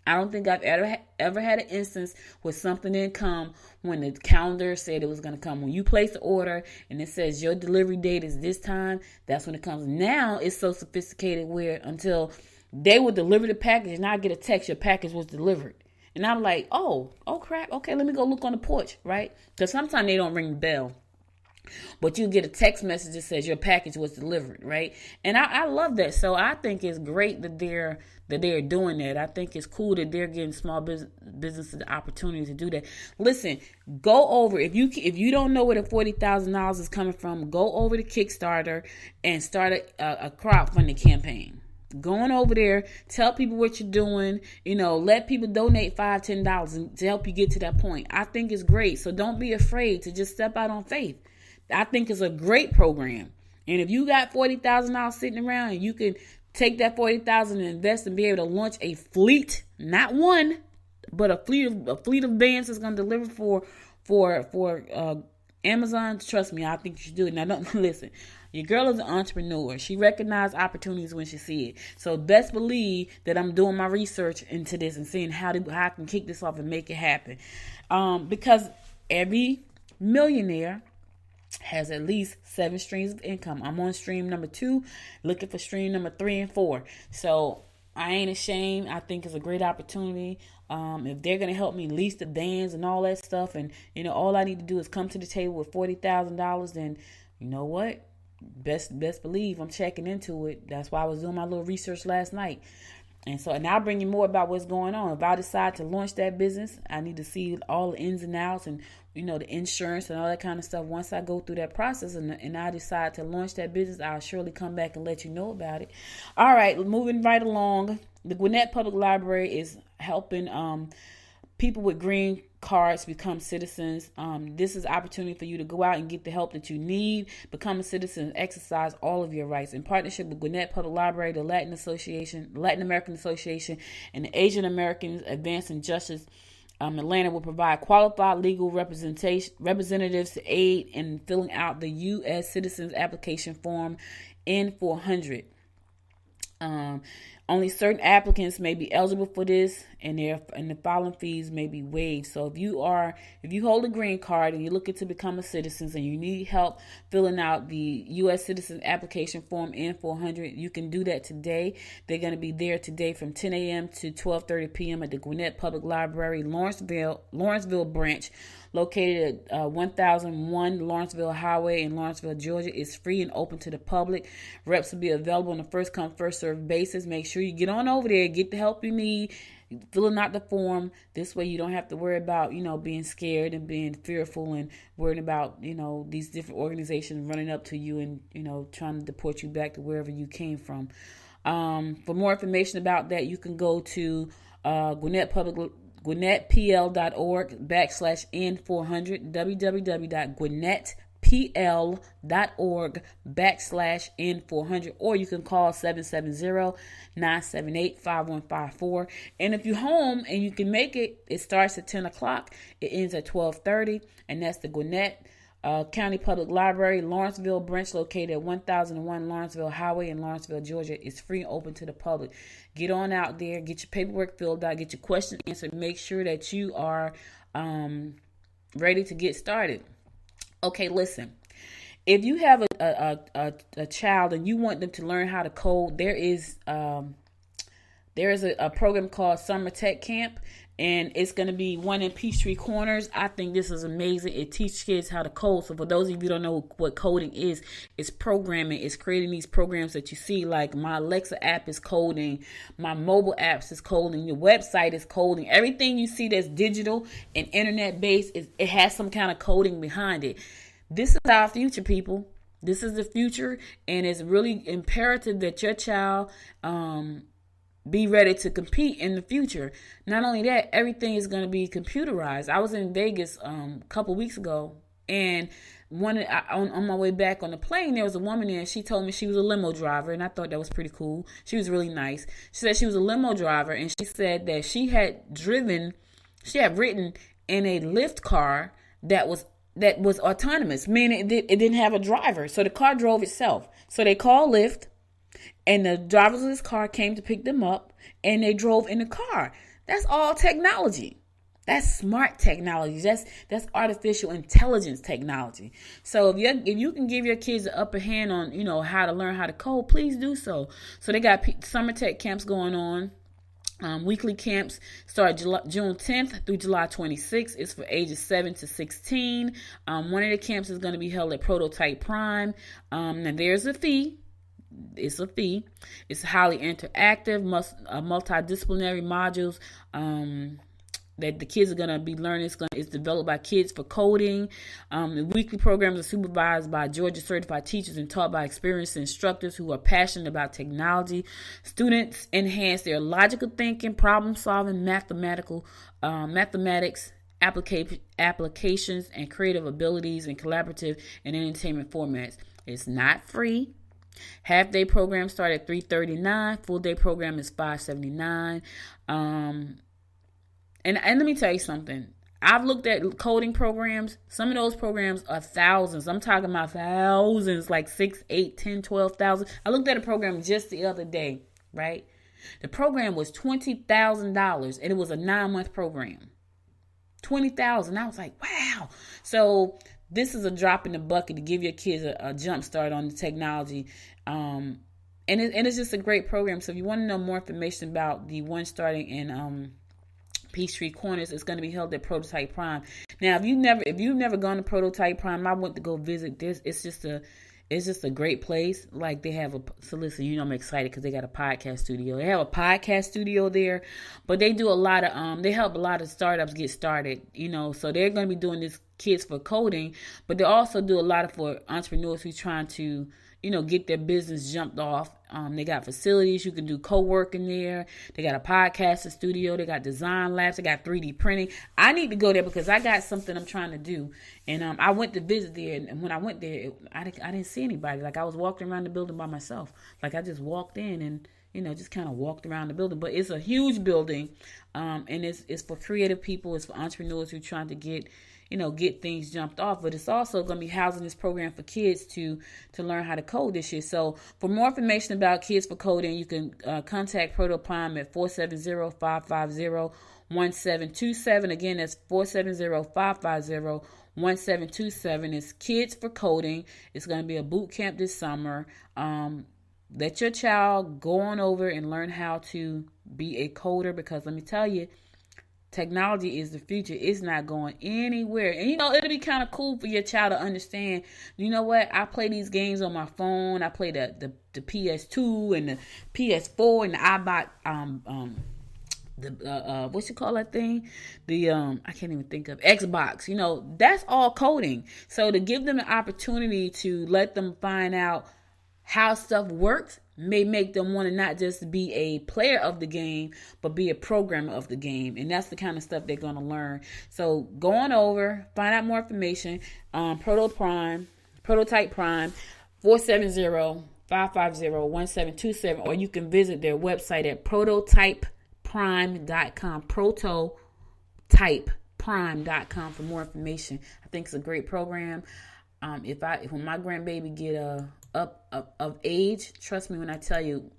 I don't think I've ever had an instance where something didn't come when the calendar said it was going to come. When you place the order and it says your delivery date is this time, that's when it comes. Now it's so sophisticated where until they will deliver the package and I get a text, your package was delivered. And I'm like, oh crap. Okay, let me go look on the porch, right? Because sometimes they don't ring the bell. But you get a text message that says your package was delivered, right? And I love that. So I think it's great that they're doing that. I think it's cool that they're giving small businesses the opportunity to do that. Listen, go over, if you don't know where the $40,000 is coming from, go over to Kickstarter and start a crowdfunding campaign. Going over there, tell people what you're doing, let people donate $5, $10 to help you get to that point. I think it's great. So don't be afraid to just step out on faith. I think it's a great program. And if you got $40,000 sitting around, and you can take that $40,000 and invest and be able to launch a fleet, not one, but a fleet of vans that's going to deliver for Amazon. Trust me, I think you should do it. Now, don't listen. Your girl is an entrepreneur. She recognizes opportunities when she see it. So best believe that I'm doing my research into this and seeing how I can kick this off and make it happen. Because every millionaire has at least 7 streams of income. I'm on stream number 2, looking for stream number 3 and 4. So I ain't ashamed. I think it's a great opportunity. If they're going to help me lease the vans and all that stuff, and all I need to do is come to the table with $40,000, then you know what? Best believe I'm checking into it. That's why I was doing my little research last night. And I'll bring you more about what's going on. If I decide to launch that business, I need to see all the ins and outs and, the insurance and all that kind of stuff. Once I go through that process and I decide to launch that business, I'll surely come back and let you know about it. All right, moving right along. The Gwinnett Public Library is helping people with green cards become citizens. This is an opportunity for you to go out and get the help that you need, become a citizen, and exercise all of your rights. In partnership with Gwinnett Public Library, the Latin American Association, and the Asian Americans Advancing Justice, Atlanta will provide qualified legal representatives to aid in filling out the U.S. Citizens Application Form N-400. Only certain applicants may be eligible for this, and the following fees may be waived. So if you hold a green card and you're looking to become a citizen and you need help filling out the U.S. Citizen Application Form N-400, you can do that today. They're going to be there today from 10 a.m. to 12:30 p.m. at the Gwinnett Public Library, Lawrenceville branch, located at 1001 Lawrenceville Highway in Lawrenceville, Georgia. It's free and open to the public. Reps will be available on a first-come, first-served basis. Make sure you get on over there, get the help you need, filling out the form. This way you don't have to worry about, being scared and being fearful and worrying about, these different organizations running up to you and, trying to deport you back to wherever you came from. For more information about that, you can go to GwinnettPL.org/N400, www.GwinnettPL.org/N400, or you can call 770-978-5154. And if you're home and you can make it, it starts at 10 o'clock. It ends at 12:30, and that's the Gwinnett County Public Library, Lawrenceville branch, located at 1001 Lawrenceville Highway in Lawrenceville, Georgia. It's free and open to the public. Get on out there, get your paperwork filled out, get your questions answered. Make sure that you are ready to get started. Okay, listen. If you have a child and you want them to learn how to code, there is a program called Summer Tech Camp, and it's going to be one in Peachtree Corners. I think this is amazing. It teaches kids how to code. So for those of you who don't know what coding is, it's programming. It's creating these programs that you see, like my Alexa app is coding, my mobile apps is coding, your website is coding. Everything you see that's digital and internet based, it has some kind of coding behind it. This is our future, people. This is the future, and it's really imperative that your child be ready to compete in the future. Not only that, everything is going to be computerized. I was in Vegas a couple weeks ago, and on my way back on the plane, there was a woman there. She told me she was a limo driver, and I thought that was pretty cool. She was really nice. She said she was a limo driver, and she said that she had ridden in a Lyft car that was autonomous, meaning it didn't have a driver. So the car drove itself. So they called Lyft, and the drivers of this car came to pick them up, and they drove in the car. That's all technology. That's smart technology. That's artificial intelligence technology. So if you can give your kids the upper hand on, how to learn how to code, please do so. So they got summer tech camps going on. Weekly camps start June 10th through July 26th. It's for ages 7 to 16. One of the camps is going to be held at Prototype Prime. Now there's a fee. It's a fee. It's highly interactive, multidisciplinary modules that the kids are going to be learning. It's developed by Kids for Coding. The weekly programs are supervised by Georgia certified teachers and taught by experienced instructors who are passionate about technology. Students enhance their logical thinking, problem solving, mathematics, applications, and creative abilities in collaborative and entertainment formats. It's not free. Half-day program start at $339. Full-day program is $579. And let me tell you something. I've looked at coding programs. Some of those programs are thousands. I'm talking about thousands, like 6, 8, 10, 12,000. I looked at a program just the other day, right? The program was $20,000 and it was a 9-month program. $20,000. I was like, wow. So this is a drop in the bucket to give your kids a jump start on the technology. And it's just a great program. So if you want to know more information about the one starting in Peachtree Corners, it's going to be held at Prototype Prime. Now, if you've never gone to Prototype Prime, I went to go visit this. It's just a great place. Like they have I'm excited because they got a podcast studio. They have a podcast studio there, but they do a lot of they help a lot of startups get started. So they're going to be doing this Kids for Coding, but they also do a lot for entrepreneurs who's trying to get their business jumped off. They got facilities. You can do co-working there. They got a podcasting studio. They got design labs. They got 3D printing. I need to go there because I got something I'm trying to do. And I went to visit there. And when I went there, I didn't see anybody. Like I was walking around the building by myself. Like I just walked in and just kind of walked around the building. But it's a huge building. And it's for creative people. It's for entrepreneurs who are trying to get things jumped off. But it's also going to be housing this program for kids to learn how to code this year. So for more information about Kids for Coding, you can contact Proto Prime at 470-550-1727. Again, that's 470-550-1727. It's Kids for Coding. It's going to be a boot camp this summer. Let your child go on over and learn how to be a coder, because let me tell you, technology is the future. It's not going anywhere. And, it'll be kind of cool for your child to understand, you know what? I play these games on my phone. I play the PS2 and the PS4 and the iBot, what you call that thing? I can't even think of Xbox. That's all coding. So to give them an opportunity to let them find out how stuff works may make them want to not just be a player of the game, but be a programmer of the game. And that's the kind of stuff they're going to learn. So go on over, find out more information. Prototype Prime, 470-550-1727, or you can visit their website at prototypeprime.com, prototypeprime.com for more information. I think it's a great program. When my grandbaby get up of age, trust me when I tell you,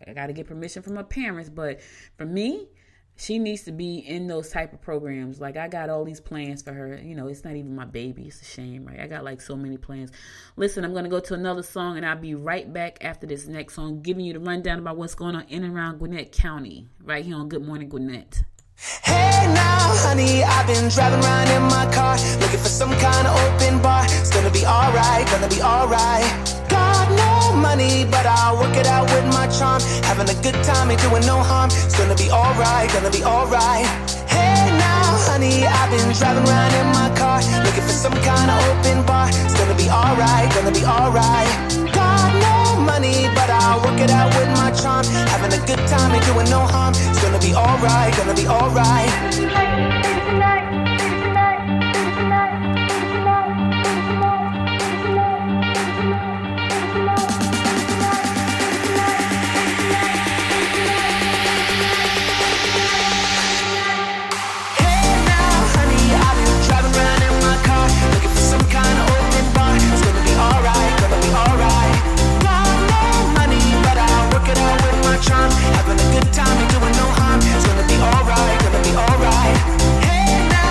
I got to get permission from her parents. But for me, she needs to be in those type of programs. Like I got all these plans for her. It's not even my baby. It's a shame, right? I got like so many plans. Listen, I'm going to go to another song and I'll be right back after this next song, giving you the rundown about what's going on in and around Gwinnett County, right here on Good Morning Gwinnett. Hey now, honey, I've been driving around in my car, looking for some kind of open bar. It's gonna be alright, gonna be alright. Got no money, but I'll work it out with my charm. Having a good time, ain't doing no harm. It's gonna be alright, gonna be alright. Hey now, honey, I've been driving around in my car, looking for some kind of open bar. It's gonna be alright, gonna be alright. Got no money, but I'll work it out with my charm. Having a good time, ain't doing no harm. It's gonna be alright, gonna be alright. Having a good time, ain't doing no harm. It's gonna be alright, gonna be alright. Hey now,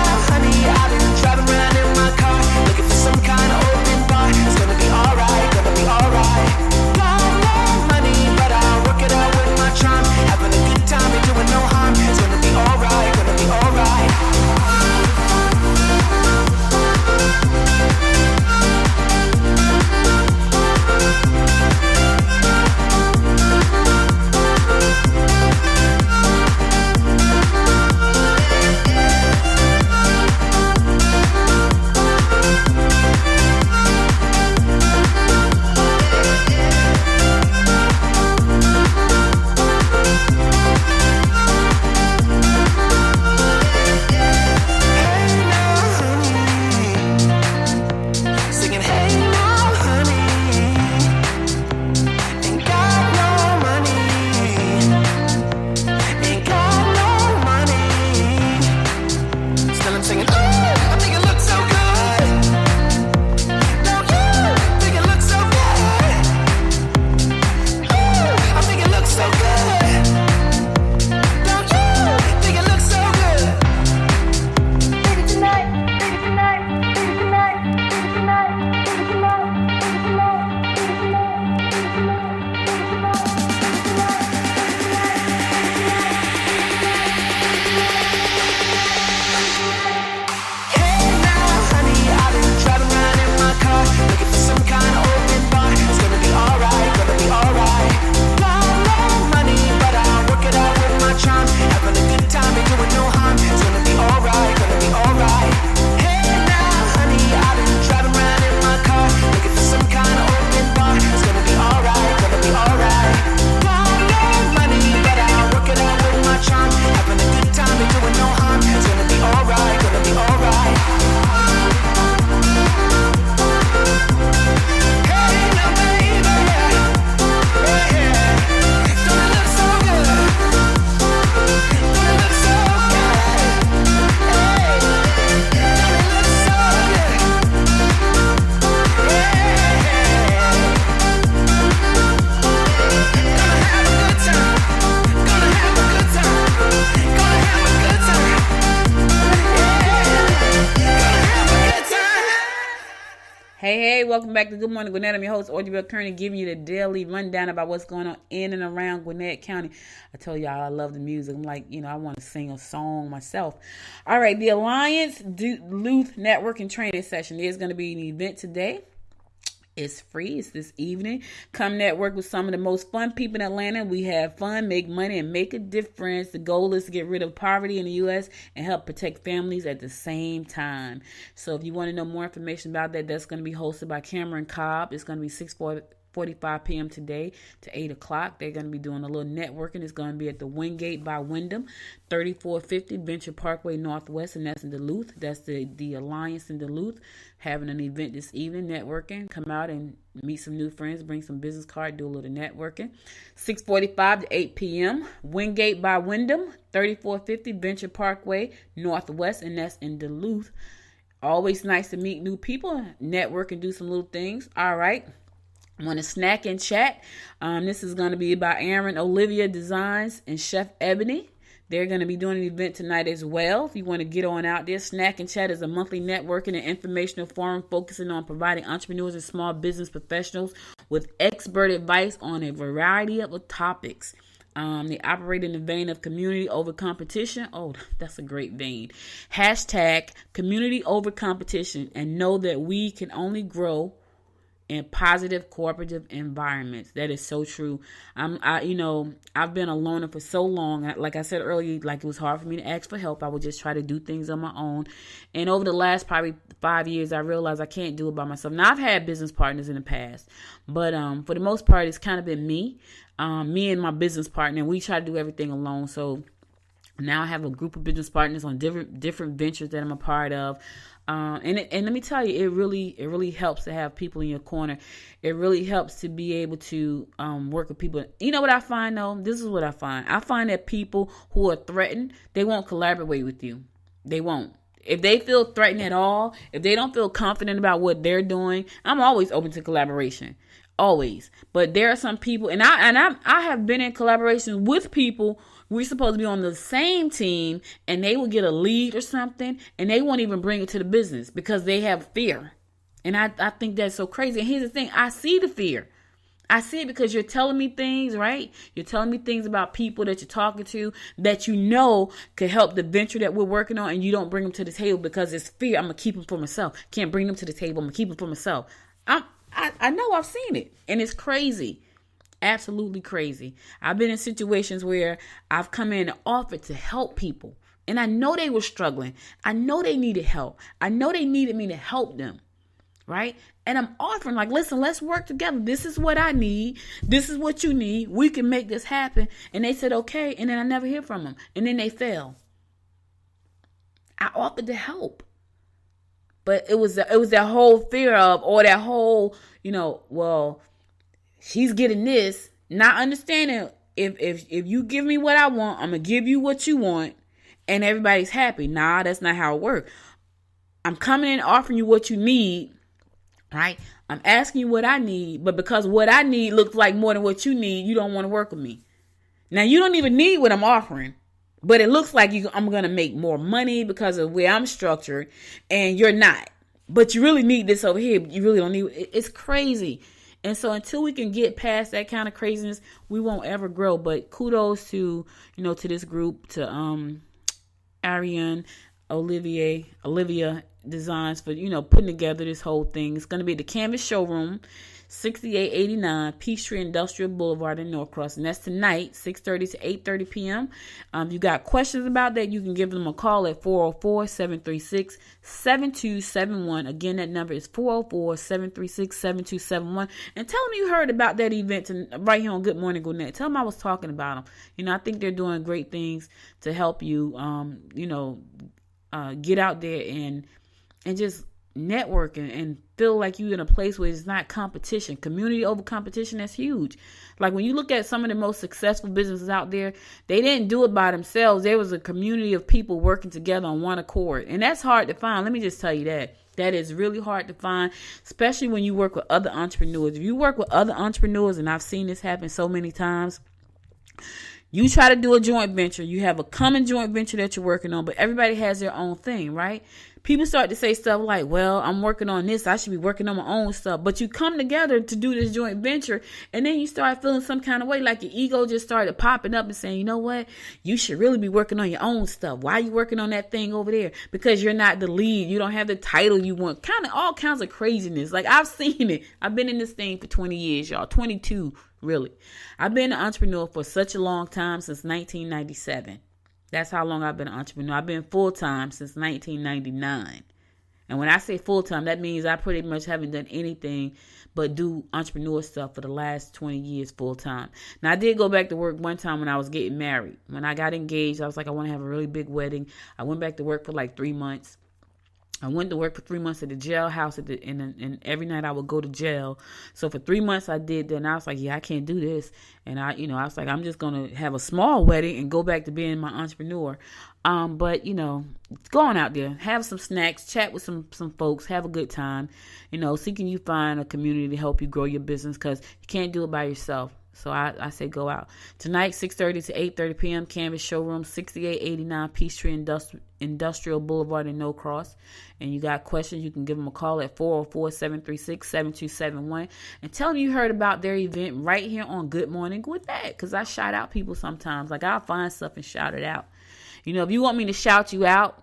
Hey, welcome back to Good Morning Gwinnett. I'm your host, Audrey Bell Kearney, giving you the daily rundown about what's going on in and around Gwinnett County. I told y'all I love the music. I'm like, I want to sing a song myself. All right, the Alliance Duluth Networking Training Session. There's going to be an event today. It's free. It's this evening. Come network with some of the most fun people in Atlanta. We have fun, make money, and make a difference. The goal is to get rid of poverty in the U.S. and help protect families at the same time. So if you want to know more information about that, that's going to be hosted by Cameron Cobb. It's going to be 6:45 p.m. today to 8 o'clock. They're going to be doing a little networking. It's going to be at the Wingate by Wyndham, 3450 Venture Parkway Northwest, and that's in Duluth. That's the Alliance in Duluth, having an event this evening, networking. Come out and meet some new friends, bring some business card, do a little networking. 6:45 to 8 p.m. Wingate by Wyndham, 3450 Venture Parkway Northwest, and that's in Duluth. Always nice to meet new people, network, and do some little things. All right. Want to snack and chat? This is going to be by Aaron Olivia Designs and Chef Ebony. They're going to be doing an event tonight as well. If you want to get on out there, Snack and Chat is a monthly networking and informational forum focusing on providing entrepreneurs and small business professionals with expert advice on a variety of topics. They operate in the vein of community over competition. Oh, that's a great vein. Hashtag community over competition, and know that we can only grow in positive cooperative environments. That is so true. I've been a loner for so long. Like I said earlier, like it was hard for me to ask for help. I would just try to do things on my own. And over the last probably 5 years, I realized I can't do it by myself. Now, I've had business partners in the past, but for the most part, it's kind of been me and my business partner. And we try to do everything alone. So now I have a group of business partners on different ventures that I'm a part of. And let me tell you, it really helps to have people in your corner. It really helps to be able to work with people. You know what I find though? This is what I find. I find that people who are threatened, they won't collaborate with you. They won't. If they feel threatened at all, if they don't feel confident about what they're doing, I'm always open to collaboration. Always. But there are some people, and I have been in collaboration with people. We're supposed to be on the same team, and they will get a lead or something, and they won't even bring it to the business because they have fear. And I think that's so crazy. And here's the thing. I see the fear. I see it because you're telling me things, right? You're telling me things about people that you're talking to that you know could help the venture that we're working on, and you don't bring them to the table because it's fear. I'm going to keep them for myself. Can't bring them to the table. I'm going to keep them for myself. I know I've seen it, and it's crazy. Absolutely crazy. I've been in situations where I've come in and offered to help people, and I know they were struggling. I know they needed help. I know they needed me to help them, right? And I'm offering like, listen, let's work together. This is what I need. This is what you need. We can make this happen. And they said, okay. And then I never hear from them. And then they fail. I offered to help. But it was that whole fear of, or that whole, well, she's getting this, not understanding if you give me what I want, I'm going to give you what you want, and everybody's happy. Nah, that's not how it works. I'm coming in offering you what you need, right? I'm asking you what I need, but because what I need looks like more than what you need, you don't want to work with me. Now, you don't even need what I'm offering, but it looks like I'm going to make more money because of where I'm structured, and you're not. But you really need this over here. But you really don't need it. It's crazy. And so until we can get past that kind of craziness, we won't ever grow. But kudos to, to this group, to Ariane, Olivia Designs for, putting together this whole thing. It's going to be at the Canvas Showroom, 6889 Peachtree Industrial Boulevard in Norcross. And that's tonight, 6:30 to 8:30 p.m. If you got questions about that, you can give them a call at 404-736-7271. Again, that number is 404-736-7271. And tell them you heard about that event right here on Good Morning Gwinnett. Tell them I was talking about them. I think they're doing great things to help you, get out there and just network and feel like you're in a place where it's not competition. Community over competition, that's huge. Like when you look at some of the most successful businesses out there, they didn't do it by themselves. There was a community of people working together on one accord. And that's hard to find. Let me just tell you that. That is really hard to find, especially when you work with other entrepreneurs. If you work with other entrepreneurs, and I've seen this happen so many times, you try to do a joint venture. You have a common joint venture that you're working on, but everybody has their own thing, right? people start to say stuff like, well, I'm working on this, I should be working on my own stuff. But you come together to do this joint venture, and then you start feeling some kind of way, like your ego just started popping up and saying, you know what, you should really be working on your own stuff. Why are you working on that thing over there? Because you're not the lead, you don't have the title you want, kind of all kinds of craziness. Like, I've seen it. I've been in this thing for 20 years, y'all. 22, really. I've been an entrepreneur for such a long time, since 1997. That's how long I've been an entrepreneur. I've been full-time since 1999. And when I say full-time, that means I pretty much haven't done anything but do entrepreneur stuff for the last 20 years full-time. Now, I did go back to work one time when I was getting married. When I got engaged, I was like, I want to have a really big wedding. I went back to work for like 3 months. I went to work for 3 months at the jailhouse, and every night I would go to jail. So for 3 months I did that, and I was like, yeah, I can't do this. And I was like, I'm just going to have a small wedding and go back to being my entrepreneur. But, go on out there, have some snacks, chat with some folks, have a good time. See, can you find a community to help you grow your business, because you can't do it by yourself. So I say go out. Tonight, 6:30 to 8:30 p.m., Canvas Showroom, 6889 Peachtree Industrial Boulevard in Norcross. And you got questions, you can give them a call at 404-736-7271. And tell them you heard about their event right here on Good Morning Gwinnett, because I shout out people sometimes. Like, I'll find stuff and shout it out. If you want me to shout you out,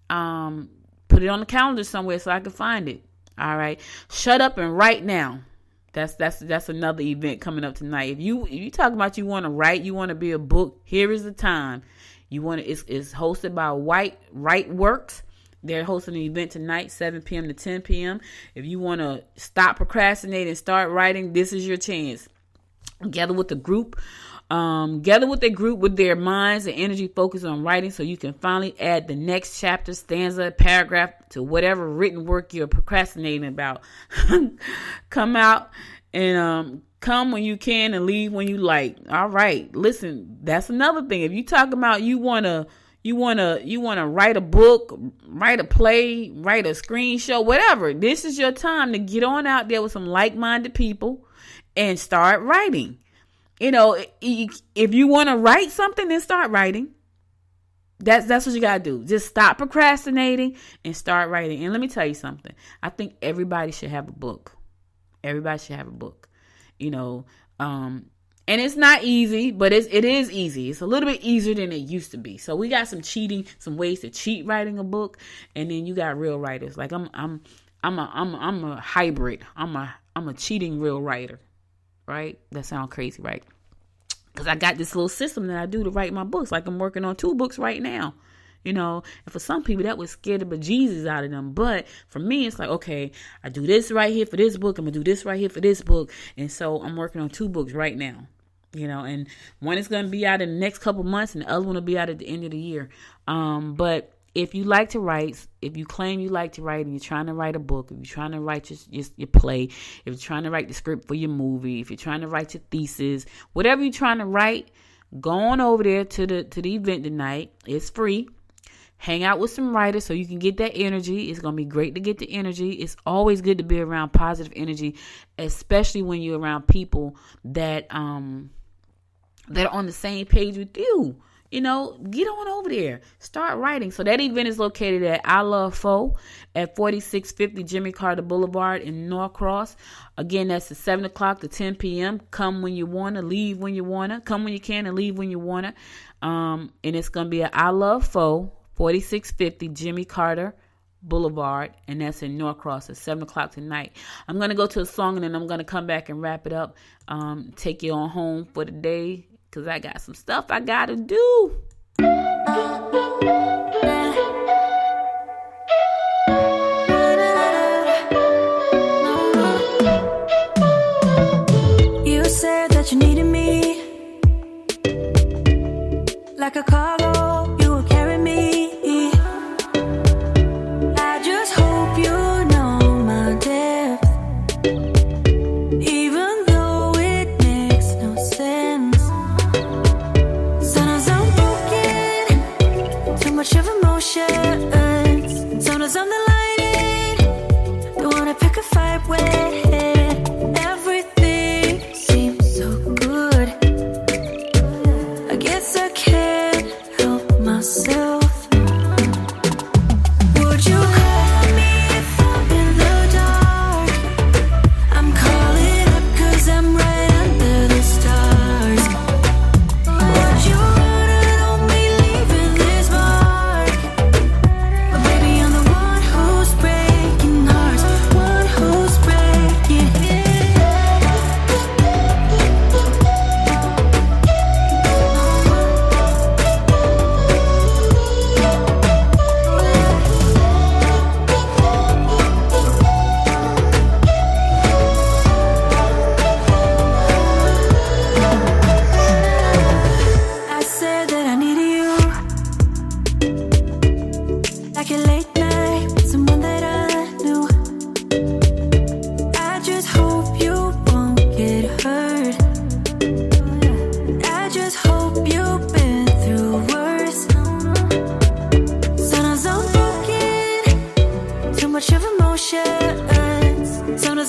put it on the calendar somewhere so I can find it. All right. Shut up and write now. That's another event coming up tonight. If you talk about you want to write, you want to be a book, here is the time. It's hosted by Write Works. They're hosting an event tonight, 7 p.m. to 10 p.m. If you want to stop procrastinating and start writing, this is your chance. Gather with a group. With their minds and energy focused on writing, so you can finally add the next chapter, stanza, paragraph to whatever written work you're procrastinating about. Come out and come when you can and leave when you like. All right, listen, that's another thing. If you talk about you wanna write a book, write a play, write a screen show, whatever, this is your time to get on out there with some like-minded people and start writing. If you want to write something, then start writing. That's what you got to do. Just stop procrastinating and start writing. And let me tell you something. I think everybody should have a book. Everybody should have a book. And it's not easy, but it is easy. It's a little bit easier than it used to be. So we got some ways to cheat writing a book, and then you got real writers. Like I'm a hybrid. I'm a cheating real writer. Right? That sounds crazy, right? Because I got this little system that I do to write my books. Like, I'm working on 2 books right now. And for some people that would scare the bejesus out of them. But for me, it's like, okay, I do this right here for this book. I'm going to do this right here for this book. And so I'm working on 2 books right now. And one is going to be out in the next couple months, and the other one will be out at the end of the year. But if you like to write, if you claim you like to write and you're trying to write a book, if you're trying to write your play, if you're trying to write the script for your movie, if you're trying to write your thesis, whatever you're trying to write, go on over there to the event tonight. It's free. Hang out with some writers so you can get that energy. It's going to be great to get the energy. It's always good to be around positive energy, especially when you're around people that are on the same page with you. Get on over there. Start writing. So that event is located at I Love Fo at 4650 Jimmy Carter Boulevard in Norcross. Again, that's at 7 o'clock to 10 p.m. Come when you want to, leave when you want to. Come when you can and leave when you want to. And it's going to be at I Love Fo, 4650 Jimmy Carter Boulevard, and that's in Norcross at 7 o'clock tonight. I'm going to go to a song, and then I'm going to come back and wrap it up, take you on home for the day, because I got some stuff I got to do. You said that you needed me like a cargo, you will carry me. I just hope you know my depth, even though it makes no sense. Sometimes I'm broken, too much of emotions. Sometimes I'm the lightning, don't wanna pick a fight with. Everything seems so good, I guess I can't help myself. Would you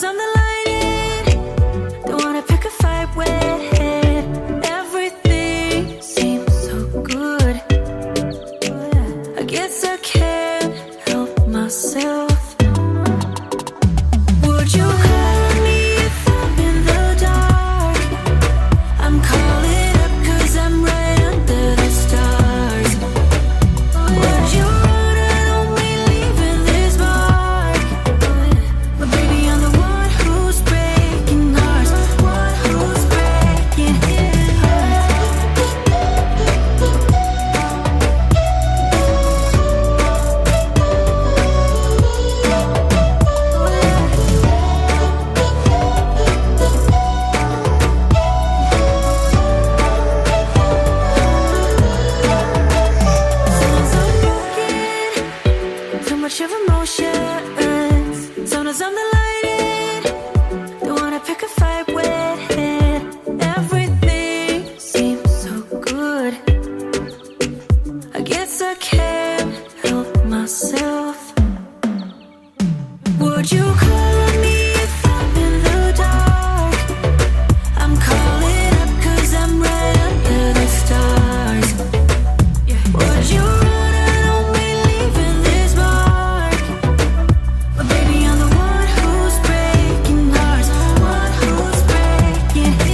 as I'm the light, don't wanna pick a fight with. Everything seems so good. I guess I can't help myself. Would you call me if I'm in the dark? I'm calling up 'cause I'm right under the stars. Would you run and only leaving this mark? But baby, I'm the one who's breaking hearts, one who's breaking hearts. Sometimes I'm broken, too much of emotions. Sometimes I'm the light, don't wanna pick a fight with. Everything seems so good. I guess I can't help myself. Would you call me if I'm in the dark? I'm calling up 'cause I'm right under the stars. Would you run and only leaving this mark? But baby, I'm the one who's breaking hearts, one who's breaking hearts.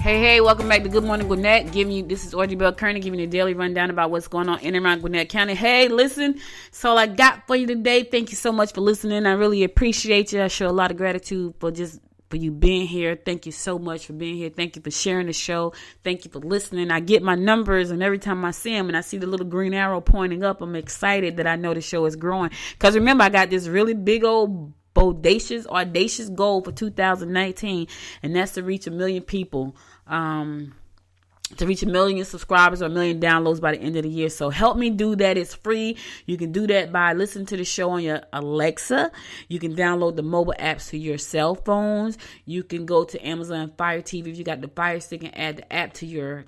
Hey, welcome back to Good Morning Gwinnett. This is Audrey Bell Kearney giving you a daily rundown about what's going on in and around Gwinnett County. Hey, listen, that's all I got for you today. Thank you so much for listening. I really appreciate you. I show a lot of gratitude for you being here. Thank you so much for being here. Thank you for sharing the show. Thank you for listening. I get my numbers, and every time I see them and I see the little green arrow pointing up, I'm excited that I know the show is growing. Because remember, I got this really big old audacious goal for 2019, and that's to reach 1 million people. To reach 1 million subscribers or 1 million downloads by the end of the year. So help me do that. It's free. You can do that by listening to the show on your Alexa. You can download the mobile apps to your cell phones. You can go to Amazon Fire TV if you got the Fire Stick and add the app to your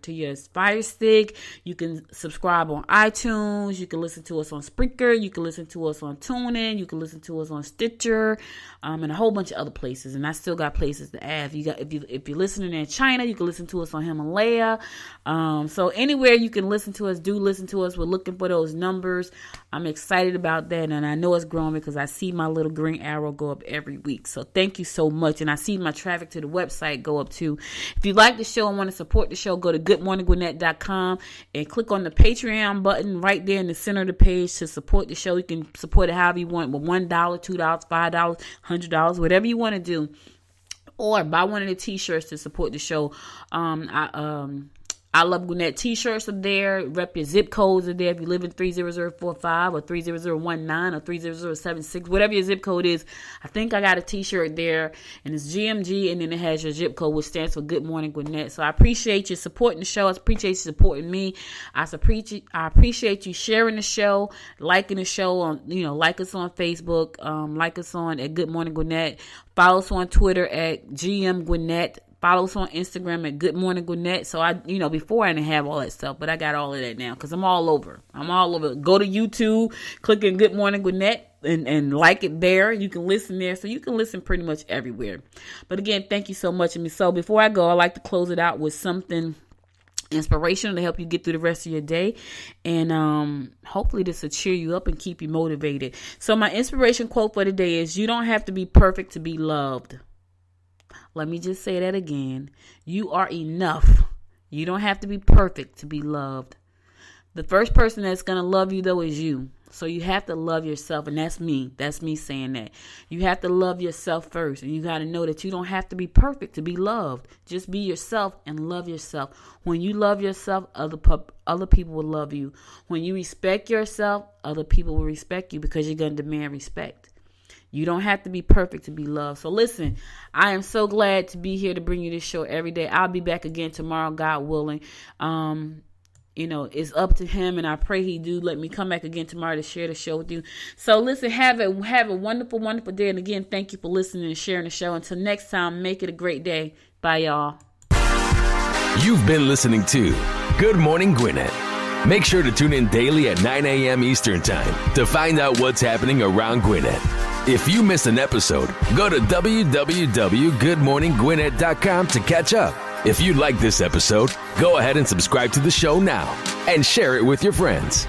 Fire Stick. You can subscribe on iTunes. You can listen to us on Spreaker. You can listen to us on TuneIn. You can listen to us on Stitcher, and a whole bunch of other places. And I still got places to add. If you're listening in China, you can listen to us on Himalaya. So anywhere you can listen to us, do listen to us. We're looking for those numbers. I'm excited about that, and I know it's growing because I see my little green arrow go up every week. So thank you so much, and I see my traffic to the website go up too. If you like the show and want to support the show, go to goodmorninggwinnett.com and click on the Patreon button right there in the center of the page to support the show. You can support it however you want, with $1, $2, $5, $100, whatever you want to do, or buy one of the t-shirts to support the show. I Love Gwinnett t-shirts are there. Rep your zip codes are there. If you live in 30045 or 30019 or 30076, whatever your zip code is, I think I got a t-shirt there, and it's GMG, and then it has your zip code, which stands for Good Morning Gwinnett. So I appreciate you supporting the show. I appreciate you supporting me. I appreciate you sharing the show, liking the show on, like us on Facebook, like us on at Good Morning Gwinnett. Follow us on Twitter at GM Gwinnett. Follow us on Instagram at Good Morning Gwinnett. So before I didn't have all that stuff, but I got all of that now because I'm all over. Go to YouTube, click in Good Morning Gwinnett and like it there. You can listen there. So you can listen pretty much everywhere. But again, thank you so much. So before I go, I like to close it out with something inspirational to help you get through the rest of your day, and hopefully this will cheer you up and keep you motivated. So my inspiration quote for today is, you don't have to be perfect to be loved. Let me just say that again. You are enough. You don't have to be perfect to be loved. The first person that's going to love you, though, is you. So you have to love yourself, and that's me. That's me saying that. You have to love yourself first, and you got to know that you don't have to be perfect to be loved. Just be yourself and love yourself. When you love yourself, other people will love you. When you respect yourself, other people will respect you because you're going to demand respect. You don't have to be perfect to be loved. So listen, I am so glad to be here to bring you this show every day. I'll be back again tomorrow, God willing. it's up to him, and I pray he do let me come back again tomorrow to share the show with you. So listen, have a wonderful, wonderful day. And again, thank you for listening and sharing the show. Until next time, make it a great day. Bye, y'all. You've been listening to Good Morning Gwinnett. Make sure to tune in daily at 9 a.m. Eastern Time to find out what's happening around Gwinnett. If you miss an episode, go to www.goodmorninggwinnett.com to catch up. If you like this episode, go ahead and subscribe to the show now and share it with your friends.